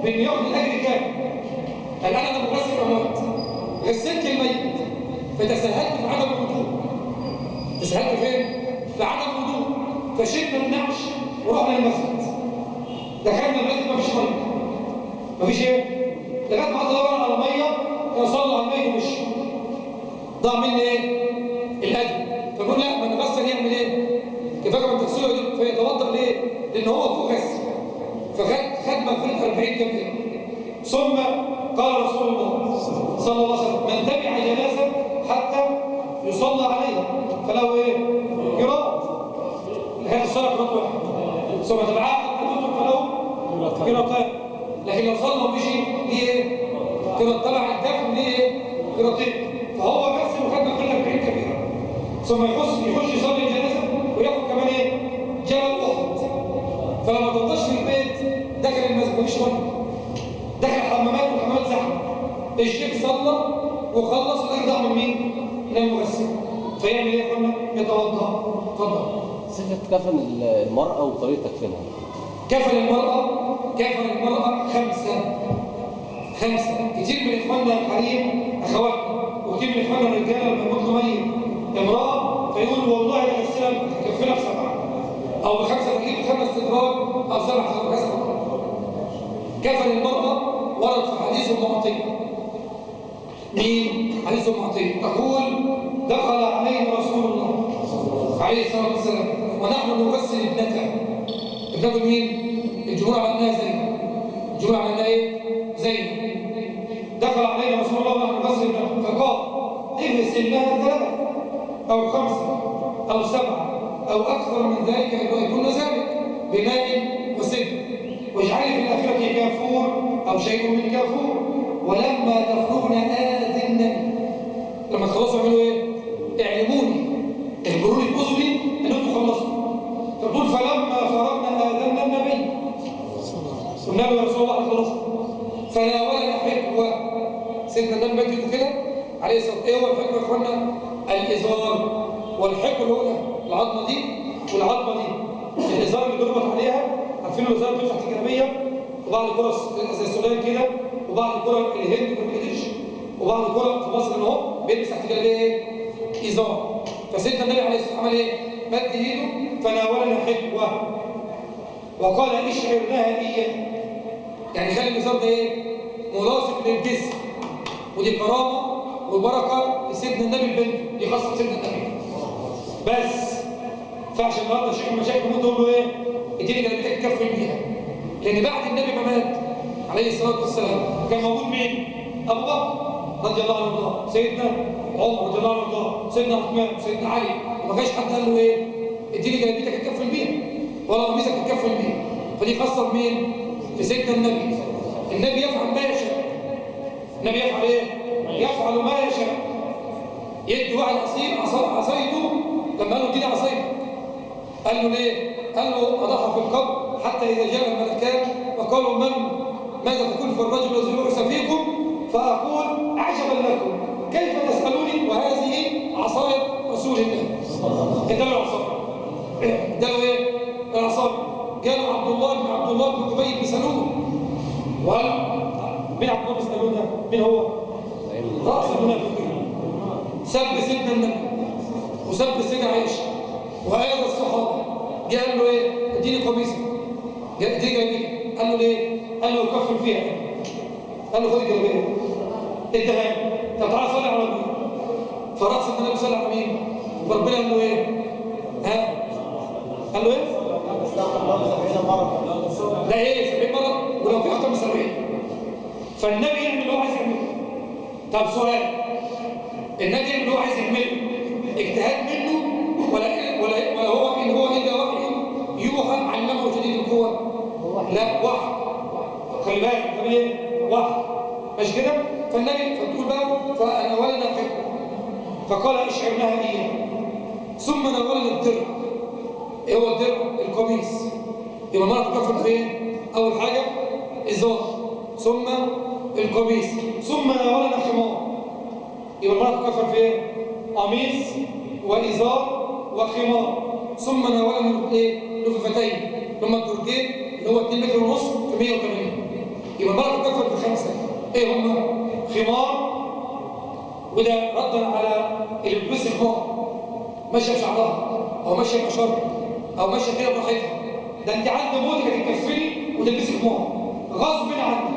بان ياخذ الاجر كامل. الان انا مغسل اموات، غسلت الميت فتساهلت في عدم الوضوء. تساهلت فين؟ في عدم الوضوء. فشلنا النعش ورحنا للمسجد. دخلنا المسجد مفيش ميه. مفيش ايه؟ لغايه ما ادور على ميه يصلوا على الميت ومشي. ضاع مني ايه؟ الاجر. فبقول لا، ما نغسل يعمل ايه؟ كفايه من تغسله دي. فيتوضا ليه؟ لان هو فوق غسل. فخد مغفره 40 كبيره. ثم قال رسول الله صلى الله عليه وسلم: من تبع جنازه حتى يصلى عليها فله ايه؟ قراءة. هذه الصلاه قراءه واحده. ثم تبعها حتى تدرك فله قراءتان. لكن لو صلى ومشي ليه ايه؟ قراءه. تبع الدفن ليه ايه؟ قراءتين. فهو غسل وخد مغفره 40 كبيره. ثم يخش يصلي الجنازه وياخد كمان ايه؟ جبل احد. فلما توضاش في البيت دخل المسجد مفيش ميه. دخل الحمامات والحمامات زحمه. الشيخ صلى وخلص والاجر ضاع من مين؟ من المغسل. فيعمل ايه يا اخوانا؟ يتوضا. اتفضل. صفه كفن المراه وطريقه تكفينها. كفن المراه خمسه. كتير من اخواننا الحريم اخواتنا وكتير من اخواننا الرجاله لما يموت ميت امراه فيقول والله انا غسلها كفنها ب7 او ب5 فجيب 5 استدراج او 7 استدراج. كفن المراه ورد في حديث ام عطيه. مين؟ حديث ام عطيه تقول: دخل عليه رسول الله عليه الصلاه والسلام ونحن نغسل ابنته. ابنته مين؟ الجمهور على انها زينب. الجمهور على انها ايه؟ زينب. دخل علينا رسول الله ونحن نغسل ابنته فقال: اغسل لها 3 أو 5 أو 7 أو أكثر من ذلك يكون ذلك بماء وسدر، واجعلي في الآخرة كافور أو شيء من كافور. ولما تفرغن آذنني. لما تخلصوا اعملوا ايه؟ اعلموني، اخبروني بأذني ان انتم خلصتوا. فبتقول: فلما فرغنا آذنا النبي قلنا له: يا رسول الله احنا خلصنا. فناولنا حكوة. سيدنا النبي مجد كده عليه الصلاة والسلام. ايه هو الحكوة يا اخوانا؟ الإزار. والحكوة الأولى العظمة دي والعظمة دي. الإزار اللي بيربط عليها، عارفين الإزار بيفتح الجلابية، وبعض الكرة زي السودان كده، وبعض الكرة الهند والبنجلاديش، وبعض الكرة في مصر هنا اهو بيلبس تحت الجلابية ايه؟ إزار. فسيدنا النبي عليه الصلاة والسلام عمل ايه؟ مد ايده فناولنا حكوة وقال: اشعر لها إياه. يعني خلي الإزار ده ايه؟ ملاصق للجسم. ودي كرامة وبركة لسيدنا النبي البنت، دي خاصة سيدنا النبي. بس فعش النهارده شيخ المشايخ يموت يقول له ايه؟ اديني جلابيتك تكفن بيها. لأن بعد النبي ما مات عليه الصلاة والسلام كان موجود مين؟ أبو بكر رضي الله عنه وارضاه، سيدنا عمر رضي الله عنه وارضاه، سيدنا عثمان، سيدنا علي، وما جاش حد قال له ايه اديني جلابيتك اتكفل بيها ولا قميصك اتكفل بيها. فدي خاصه بمين؟ في سيدنا النبي. النبي يفعل ما يشاء. النبي يفعل ايه؟ يفعل ما يشاء. يدي واحد عصايته لما قال له اديني عصايتك قال له ليه؟ قال له اضعها في القبر حتى اذا جاء الملكان وقالوا ماذا تقول في الرجل الذي بعث فيكم؟ فاقول عجبا لكم كيف تسالوني وهذه عصايه رسول الله. اداله العصايه. اداله ايه؟ العصايه. قالوا عبد الله بن ابي بن سلول. وقال مين عبد الله بن سلول ده؟ مين هو؟ راس المنافقين. سب سيدنا النبي وسب سيدنا عائشه وآية الصحابه. جاء قال له ايه؟ اديني قميصك. اديني جلابيتك. قال له ليه؟ قال له كفر فيها. قال له خد الجلابيه. اديها لي. طب تعالى صلي على النبي. فراح سيدنا النبي صلى على مين؟ فربنا قال له ايه؟ ها؟ قال له ايه؟ لا ايه 70 مره ولو في اكتر من 70. فالنبي يعمل اللي هو عايز يعمله. طب سؤال، النبي يعمل اللي هو عايز يعمله اجتهاد منه ولا هو ان هو الا وحي يوحى علمه شديد القوه؟ لا وحي. خلي بالك ده ايه؟ وحي. مش كده؟ فالنبي فتقول بقى فناولنا الحكمه فقال اشعرناها اياه ثم ناولنا الدرع. ايه هو الدرع؟ القميص. يبقى المرأة تكفر فين؟ اول حاجه ازار ثم القميص ثم ناولنا خمار. يبقى المرأة تكفر فين؟ قميص وازار وخمار ثم ناولنا ايه؟ لففتين اللي هم الدرجين اللي هو 2 متر ونص في 180. يبقى المرأة تكفر بخمسه. ايه هم؟ خمار، وده ردا على اللي بتلبس خمار ماشيه بشعرها او ماشيه بشرب او ماشيه كده براحتها. ده انت عند موتك هتتكفلي وتلبسي خمار غصب عنك.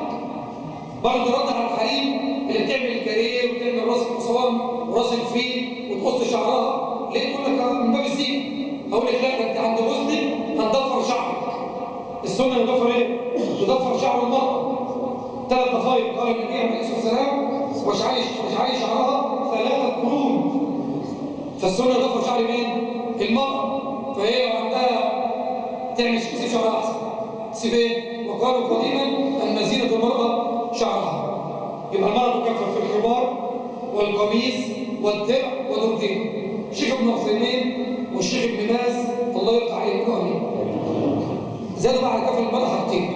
برضه ردا على الحريم اللي بتعمل الكاريه وتعمل راس الحصان وراس الفيل وتقص شعرها. ليه؟ تقول لك من باب الزينه. اقول لك لا، ده انت عند مسلم هنضفر شعرك. السنه يضفر ايه؟ يضفر شعر المراه 3 ضفاير. قال النبي عليه الصلاه والسلام واشعري شعرها 3 قرون. فالسنه يضفر شعر مين؟ المراه. فهي لو عندها تعمل تسيب شعرها احسن. تسيب ايه؟ وقالوا قديما ان زينه المراه شعرها. يبقى المراه تكفر في الخمار والقميص والدرع ودرجين. الشيخ ابن عثيمين والشيخ ابن باز الله يرضى عليهم امين زادوا بعد كفر المراه حاجتين: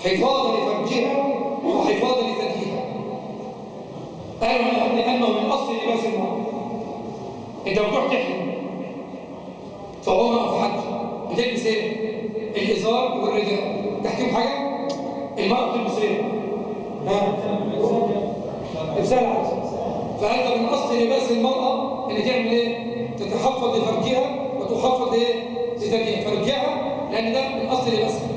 حفاظا لفرجها وحفاظا لثديها. قالوا لانه من اصل لباس المراه. انت بتروح تحلم في عمره او في حج بتلبس ايه؟ الازار والرداء. تحتهم حاجه؟ المراه بتلبس ايه؟ لبسها العكس. فهذا من اصل لباس المراه ان تعمل ايه؟ تتحفظ لفرجها وتحفظ ايه؟ لثديها. فرجها لان ده من اصل لباسها.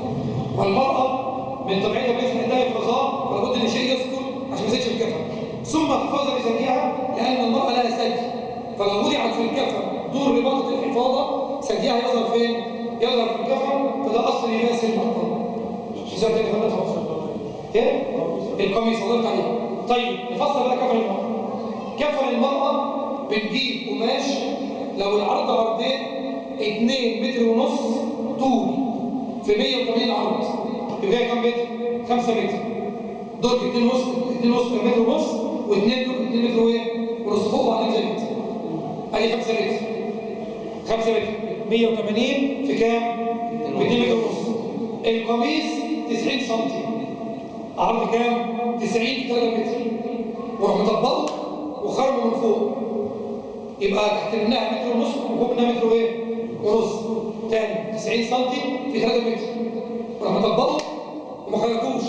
والمراه من طبيعتها بيفتح عندها الفضاء فلابد ان شيء يسكن عشان ما يزيدش الكفن. ثم حفاظا لثديها لان المراه لها ثدي. فلو وضعت في الكفن دون رباطه الحفاظه ثديها يظهر فين؟ يظهر في الكفن. فده اصل لباس المراه. ازاي تاني فهمتها؟ ايه؟ القميص وضعت عليه. طيب نفصل بقى كفن المراه. كفن المراه بنجيب قماش لو العرض عرضين 2 متر ونص طول في 180 عرض يبقى كام متر؟ 5 متر. دول 2 متر ونص و2 دول 2 متر وايه؟ ونص فوق وبعدين زي متر. ادي 5 متر. 5 متر 180 في كام؟ ب 2 متر ونص. القميص 90 سم. عرض كام؟ 90 في 3 متر. وراح مطبقه وخرمه من فوق. يبقى تحت منها متر ونص وفوق منها متر وايه؟ ونص. تاني 90 سم في 3 متر. وراح مطبقه وما خرجوش.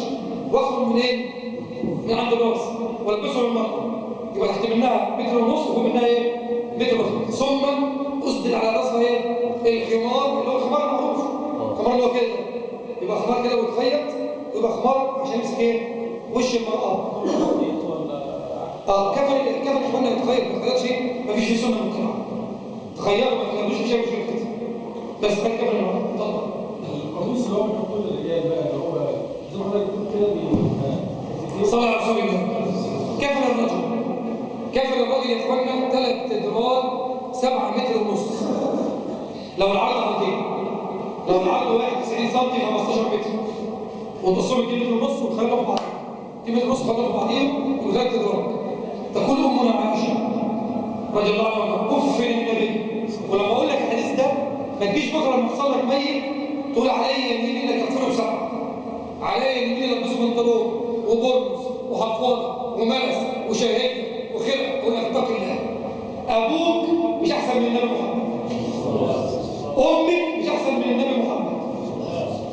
واخده منين؟ من عند الراس والبسه للمرأة. يبقى تحت منها متر ونص وفوق منها ايه؟ متر ونص. ثم اسدل على راسها ايه؟ الخمار اللي هو الخمار المعروف. الخمار اللي هو كده. يبقى خمار كده ويتخيط ويبقى خمار عشان يمسك ايه؟ وش المرأة. كفن اخوانا يتخيط ما يتخيطش شيء مفيش فيه سنه مجتمع. تخيلوا ما تخيلوش مش هيبقى كده. بس خلي كفن المرأة. اتفضل. القميص اللي هو بيحطوه للرجال بقى اللي هو زي ما حضرتك بتقول كده صلى على رسول الله. كفن الرجل يا اخوانا 3 ادوار 7 متر ونص لو العرض عرضين. لو العرض 91 سم 15 متر وتقسمهم 2 متر ونص وتخليهم في بعض 2 متر ونص خليهم في بعضيهم يبقى 3 ادراج. تقول امنا عائشه رضي الله عنها كف النبي. ولما اقول لك الحديث ده ما تجيش بكره لما يحصل لك ميت تقول عليا يمين انك تغسله بسبعه، عليا يمين البسه بنطلون وبرنس وحفاضه وملس وشهاده وخرقه وانك اتقي الله. ابوك مش احسن من النبي محمد، امك مش احسن من النبي محمد.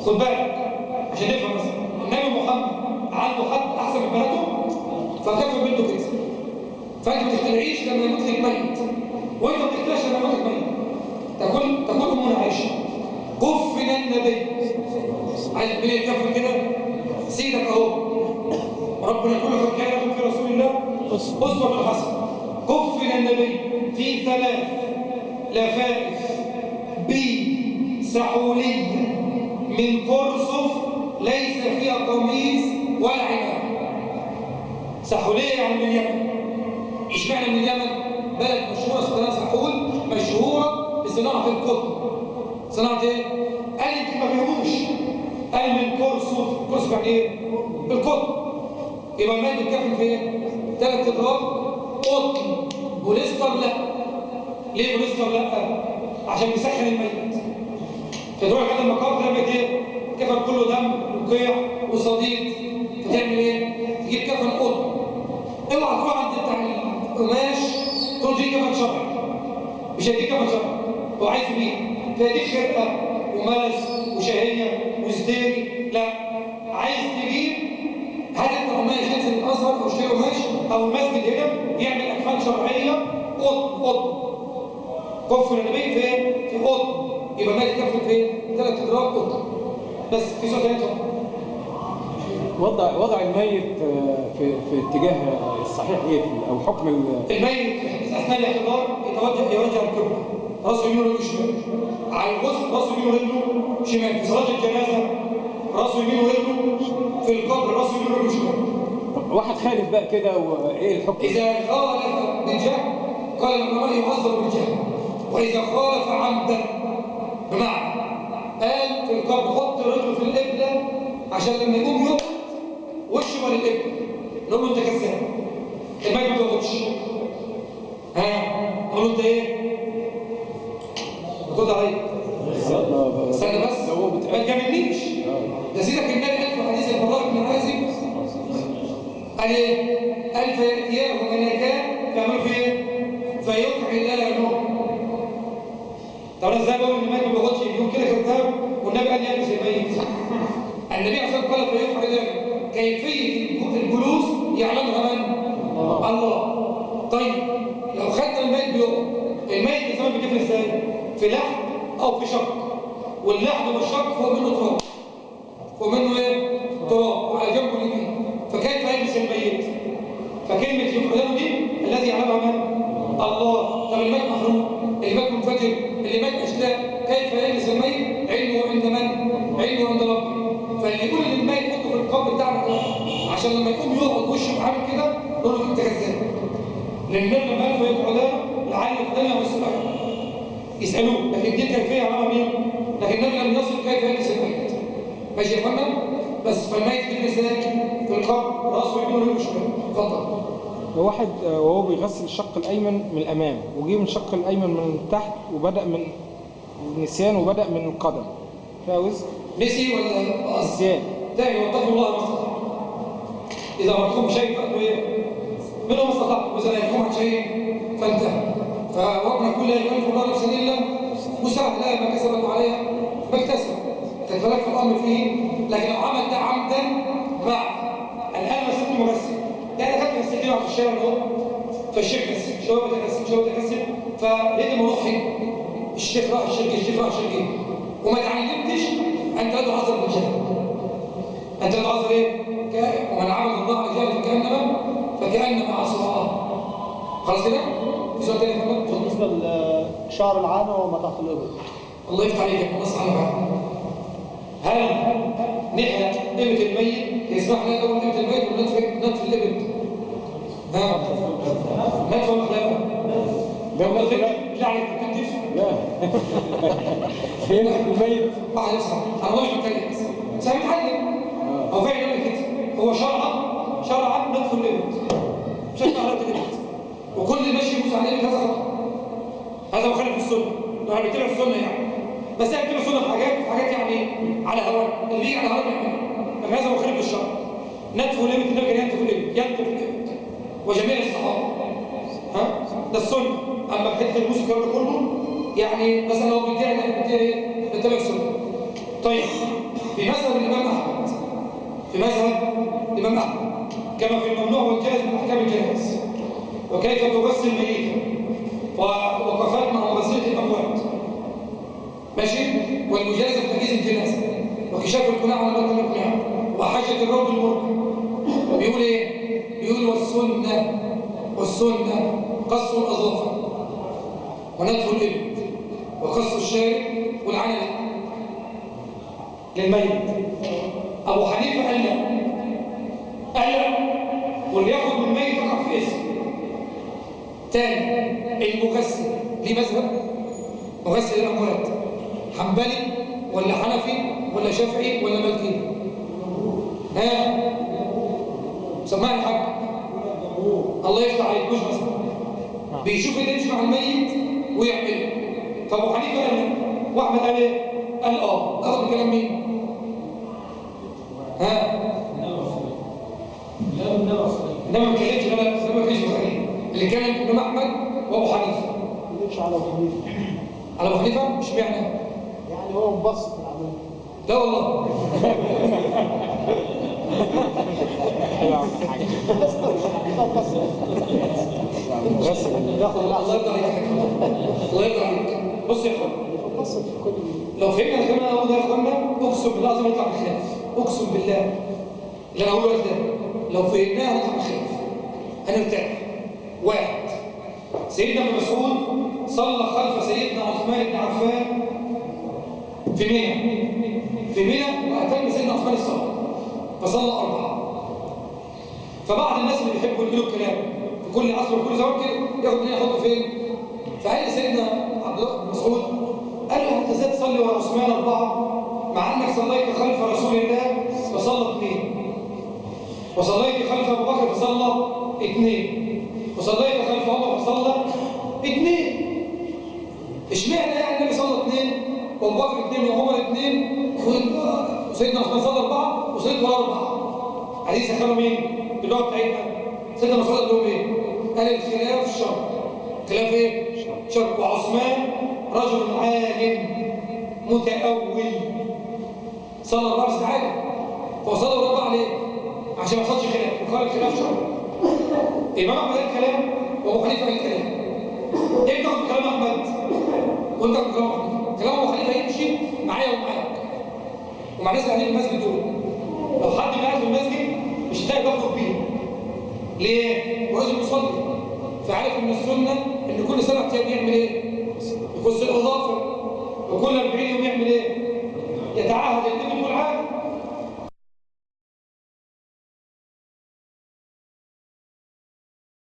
خد بالك عشان نفهم بس، النبي محمد عنده حد احسن من بناته فكفى بنته كده. فانت ما تخترعيش لما يموت لك ميت، وانت ما تخترعش لما يموت لك ميت. تقول امنا عائشه كفنا النبي. عايز مين يكفر كده؟ سيدك اهو ربنا يقول لك كان في رسول الله اسوه حسنه. كفنا النبي في 3 لفائف بسحوليه من قرصف ليس فيها قميص ولا عمامه. سحوليه يعني من اليمن. اشمعنى من اليمن؟ بلد مشهوره اسمها سحول، مشهوره بصناعه القطن. صناعه ايه؟ قال انت ما فيهوش، قال من قرصف. قرصف يعني ايه؟ القطن. يبقى الماء بيتكفن في ايه؟ 3 ادراج قطن. بوليستر لا. ليه بوليستر لا؟ عشان بيسخن الميت. فتروح لحد المقابر تعمل ايه؟ كفن كله دم وقيع وصديد. فتعمل ايه؟ تجيب كفن قطن. اوعى تروح عند بتاع القماش تقول دي كفن شرعي. مش هيديك كفن شرعي، هو عايز بيه. فيديك خرقه وملس وشهيه وزديري. لا، عايز تجيب هات انت قماش، انزل الازهر او اشتري قماش او المسجد هنا يعمل اكفان شرعيه قطن. كف النبي في ايه؟ في قطن. يبقى مالك كفن في ايه؟ 3 ادراج قطن. بس في سؤال ثاني. وضع الميت في اتجاه الصحيح ايه او حكم الميت اثناء الاحتضار يوجه القبله، راسه يمين ورجله شمال. على الغسل راسه يمين ورجله شمال. في صلاه الجنازه راسه يمين ورجله، في القبر راسه يمين ورجله شمال. واحد خالف بقى كده وايه الحكم؟ اذا خالف بالجهل قال العلماء يعذر بالجهل، واذا خالف عمدا بمعنى قال في القبر حط رجله في القبله عشان لما يقوم يقعد وشه مال القبله نقول له انت كذاب، الميت ما بياخدش. نقول له انت ايه؟ خد عليك. استنى بس ما تجاملنيش. ده سيدك النبي قال في حديث البراء بن عازب قال ايه؟ قال فيأتياه ملكان فيعملوا في ايه؟ فيقعي الله لهم. طب انا ازاي بقول ان الميت ما بياخدش؟ يقول كده كذاب والنبي قال يلبس الميت. النبي عليه الصلاه والسلام قال فيقعي الله. كيفيه الجلوس يعلمها من؟ الله. طيب لو خدنا الميت بيقعد، الميت زمان بيتكفن ازاي؟ في لحم او في شق، واللحم والشق فوق منه تراب، فوق منه ايه؟ تراب، وعلى جنبه اليمين. فكيف يلبس الميت؟ فكلمه يقعد دي الذي يعلمها من؟ الله. طب الميت محروق، اللي مات منفجر، اللي مات اشلاء، كيف يلبس الميت؟ علمه عند من؟ علمه عند ربه. فاللي يقول ان الميت يحطه في القبر بتاعنا عشان لما يقوم يقعد وشه عامل كده نقول له انت كذاب. لان النبي لما قال فيقعدان لعل يقتنع بالسؤال يسالوه، لكن دي كيفيه على مين؟ لكن النبي لم يصل كيف يلبس الميت. ماشي يا فندم؟ بس فالميت يلبس في القبر راسه يمين ورجله شمال. اتفضل. واحد وهو بيغسل الشق الايمن من الامام وجه من الشق الايمن من تحت وبدا من النسيان وبدا من القدم فيها وزن. نسي ولا نسيان؟ تاني واتقوا الله ما استطعتم. اذا امرتكم بشيء فاتوا ايه؟ منه ما استطعتم، واذا نهيتكم عن شيء فانتهوا. فوابنا كل لا يكلف الله نفسا الا وسعها لها ما كسبت عليها ما اكتسبت. تتفلك في الامر فيه، لكن لو عمل ده عمدا مع الان مسكت مغسل، يعني خدت غسلتين في الشارع اهو، فالشيخ غسل شويه بتغسل شويه بتغسل، فلقيت المروحي الشيخ راح الشيخ راح الشيخ وما اتعلمتش انت لا تعذر بالجهل. انت لا تعذر ايه؟ ومن عبد الله على جهل فكانما عصى الله. خلاص كده؟ في سؤال تاني يا محمد؟ بالنسبه لشعر العانه وما تحت الابط. الله يفتح عليك يا نص على بعض. هل نحيا قيمه الميت يسمح لنا اول قيمه الميت ولا نطفي الابط؟ نطفي ولا خلافه؟ ده ده لا. لا عليك بتكتف لا فين الميت؟ واحد يصحى انا مش بتكلم بس هيتعلم هو فعلا يعمل كده هو شرعا ندخل الابد شكل على الابد وكل اللي ماشي يبوس على الابد هذا خطأ هذا مخالف السنه لو انا بتبع السنه يعني بس انا بتبع السنه في حاجات يعني على هواك اللي يجي على هواك يعمله هذا مخالف للشرع ندخل الابد النبي كان يندخل الابد وجميع الصحابه ها ده السنه اما بحته البوس الكلام ده كله يعني مثلا لو بيدعي ايه نتبع السنه طيب في مذهب الامام احمد كما في الممنوع والجائز من احكام الجنائز وكيف تغسل ميتا ووقفات مع مغسله الاموات ماشي والمجازة في تجهيز الجنازه وكشاف القناع على متن القناع وحاجه الروض المركب بيقول ايه بيقول والسنه قص الاظافر ونتف الابط وقص الشارب والعنب للميت ابو حنيفه قال لا واللي ياخد من الميت يقع في اسم تاني المغسل ليه مذهب مغسل الاموات حنبلي ولا حنفي ولا شافعي ولا مالكي ها سمعني حاج الله يفتح عليك مش مثلا بيشوف اللي يمشي مع الميت ويعمله فابو حنيفه قال لا واحمد قال ايه قال اخذ كلام مين ها ده ما بيتكلمش ده ما بيتكلمش اللي كان الامام احمد وابو حنيفه ما بيقولش على ابو حنيفه على ابو حنيفه مش معنى يعني هو مبسط في العمل لا والله الله يرضى عليك الله يرضى عليك بص يا اخوان مبسط في كل لو فهمنا الكلام اللي انا هقوله ده يا اخوانا اقسم بالله العظيم يطلع بخلاف اقسم بالله اللي انا هقوله ده لو فهمناه هنطلع بخلاف هنرتاح واحد سيدنا ابن مسعود صلى خلف سيدنا عثمان بن عفان في منى واتم سيدنا عثمان الصلاه فصلى 4 فبعض الناس اللي بيحبوا يقولوا الكلام في كل عصر وكل زمان كده ياخد منها يحطه فين فقال سيدنا عبد الله بن مسعود قال له انت ازاي تصلي ورا عثمان 4 مع انك صليت خلف رسول الله فصلى 2 وصليت خلف ابو بكر فصلى 2 وصليت خلف عمر فصلى 2 اشمعنى يعني النبي صلى 2 وابو بكر 2 وعمر 2 وسيدنا عثمان صلى 4 وصليت ورا 4 حديث خلوا مين باللغه بتاعتنا سيدنا مسعود قال لهم ايه قال الخلاف شر خلاف ايه شر وعثمان رجل عالم متأول صلى 4 بس عالم فصلى 4 عليه عشان ما يحصلش خلاف وقال الخلاف شر الامام احمد قال الكلام وابو حنيفه قال الكلام ايه بتاخد بكلام احمد وانت بتاخد بكلام احمد كلام ابو حنيفه يمشي معايا ومعاك ومع الناس اللي قاعدين في المسجد دول لو حد قاعد في المسجد مش هتلاقي ضغط بيه ليه؟ ورجل مصلي فعارف ان السنه ان كل 7 ايام يعمل ايه؟ يقص الاظافر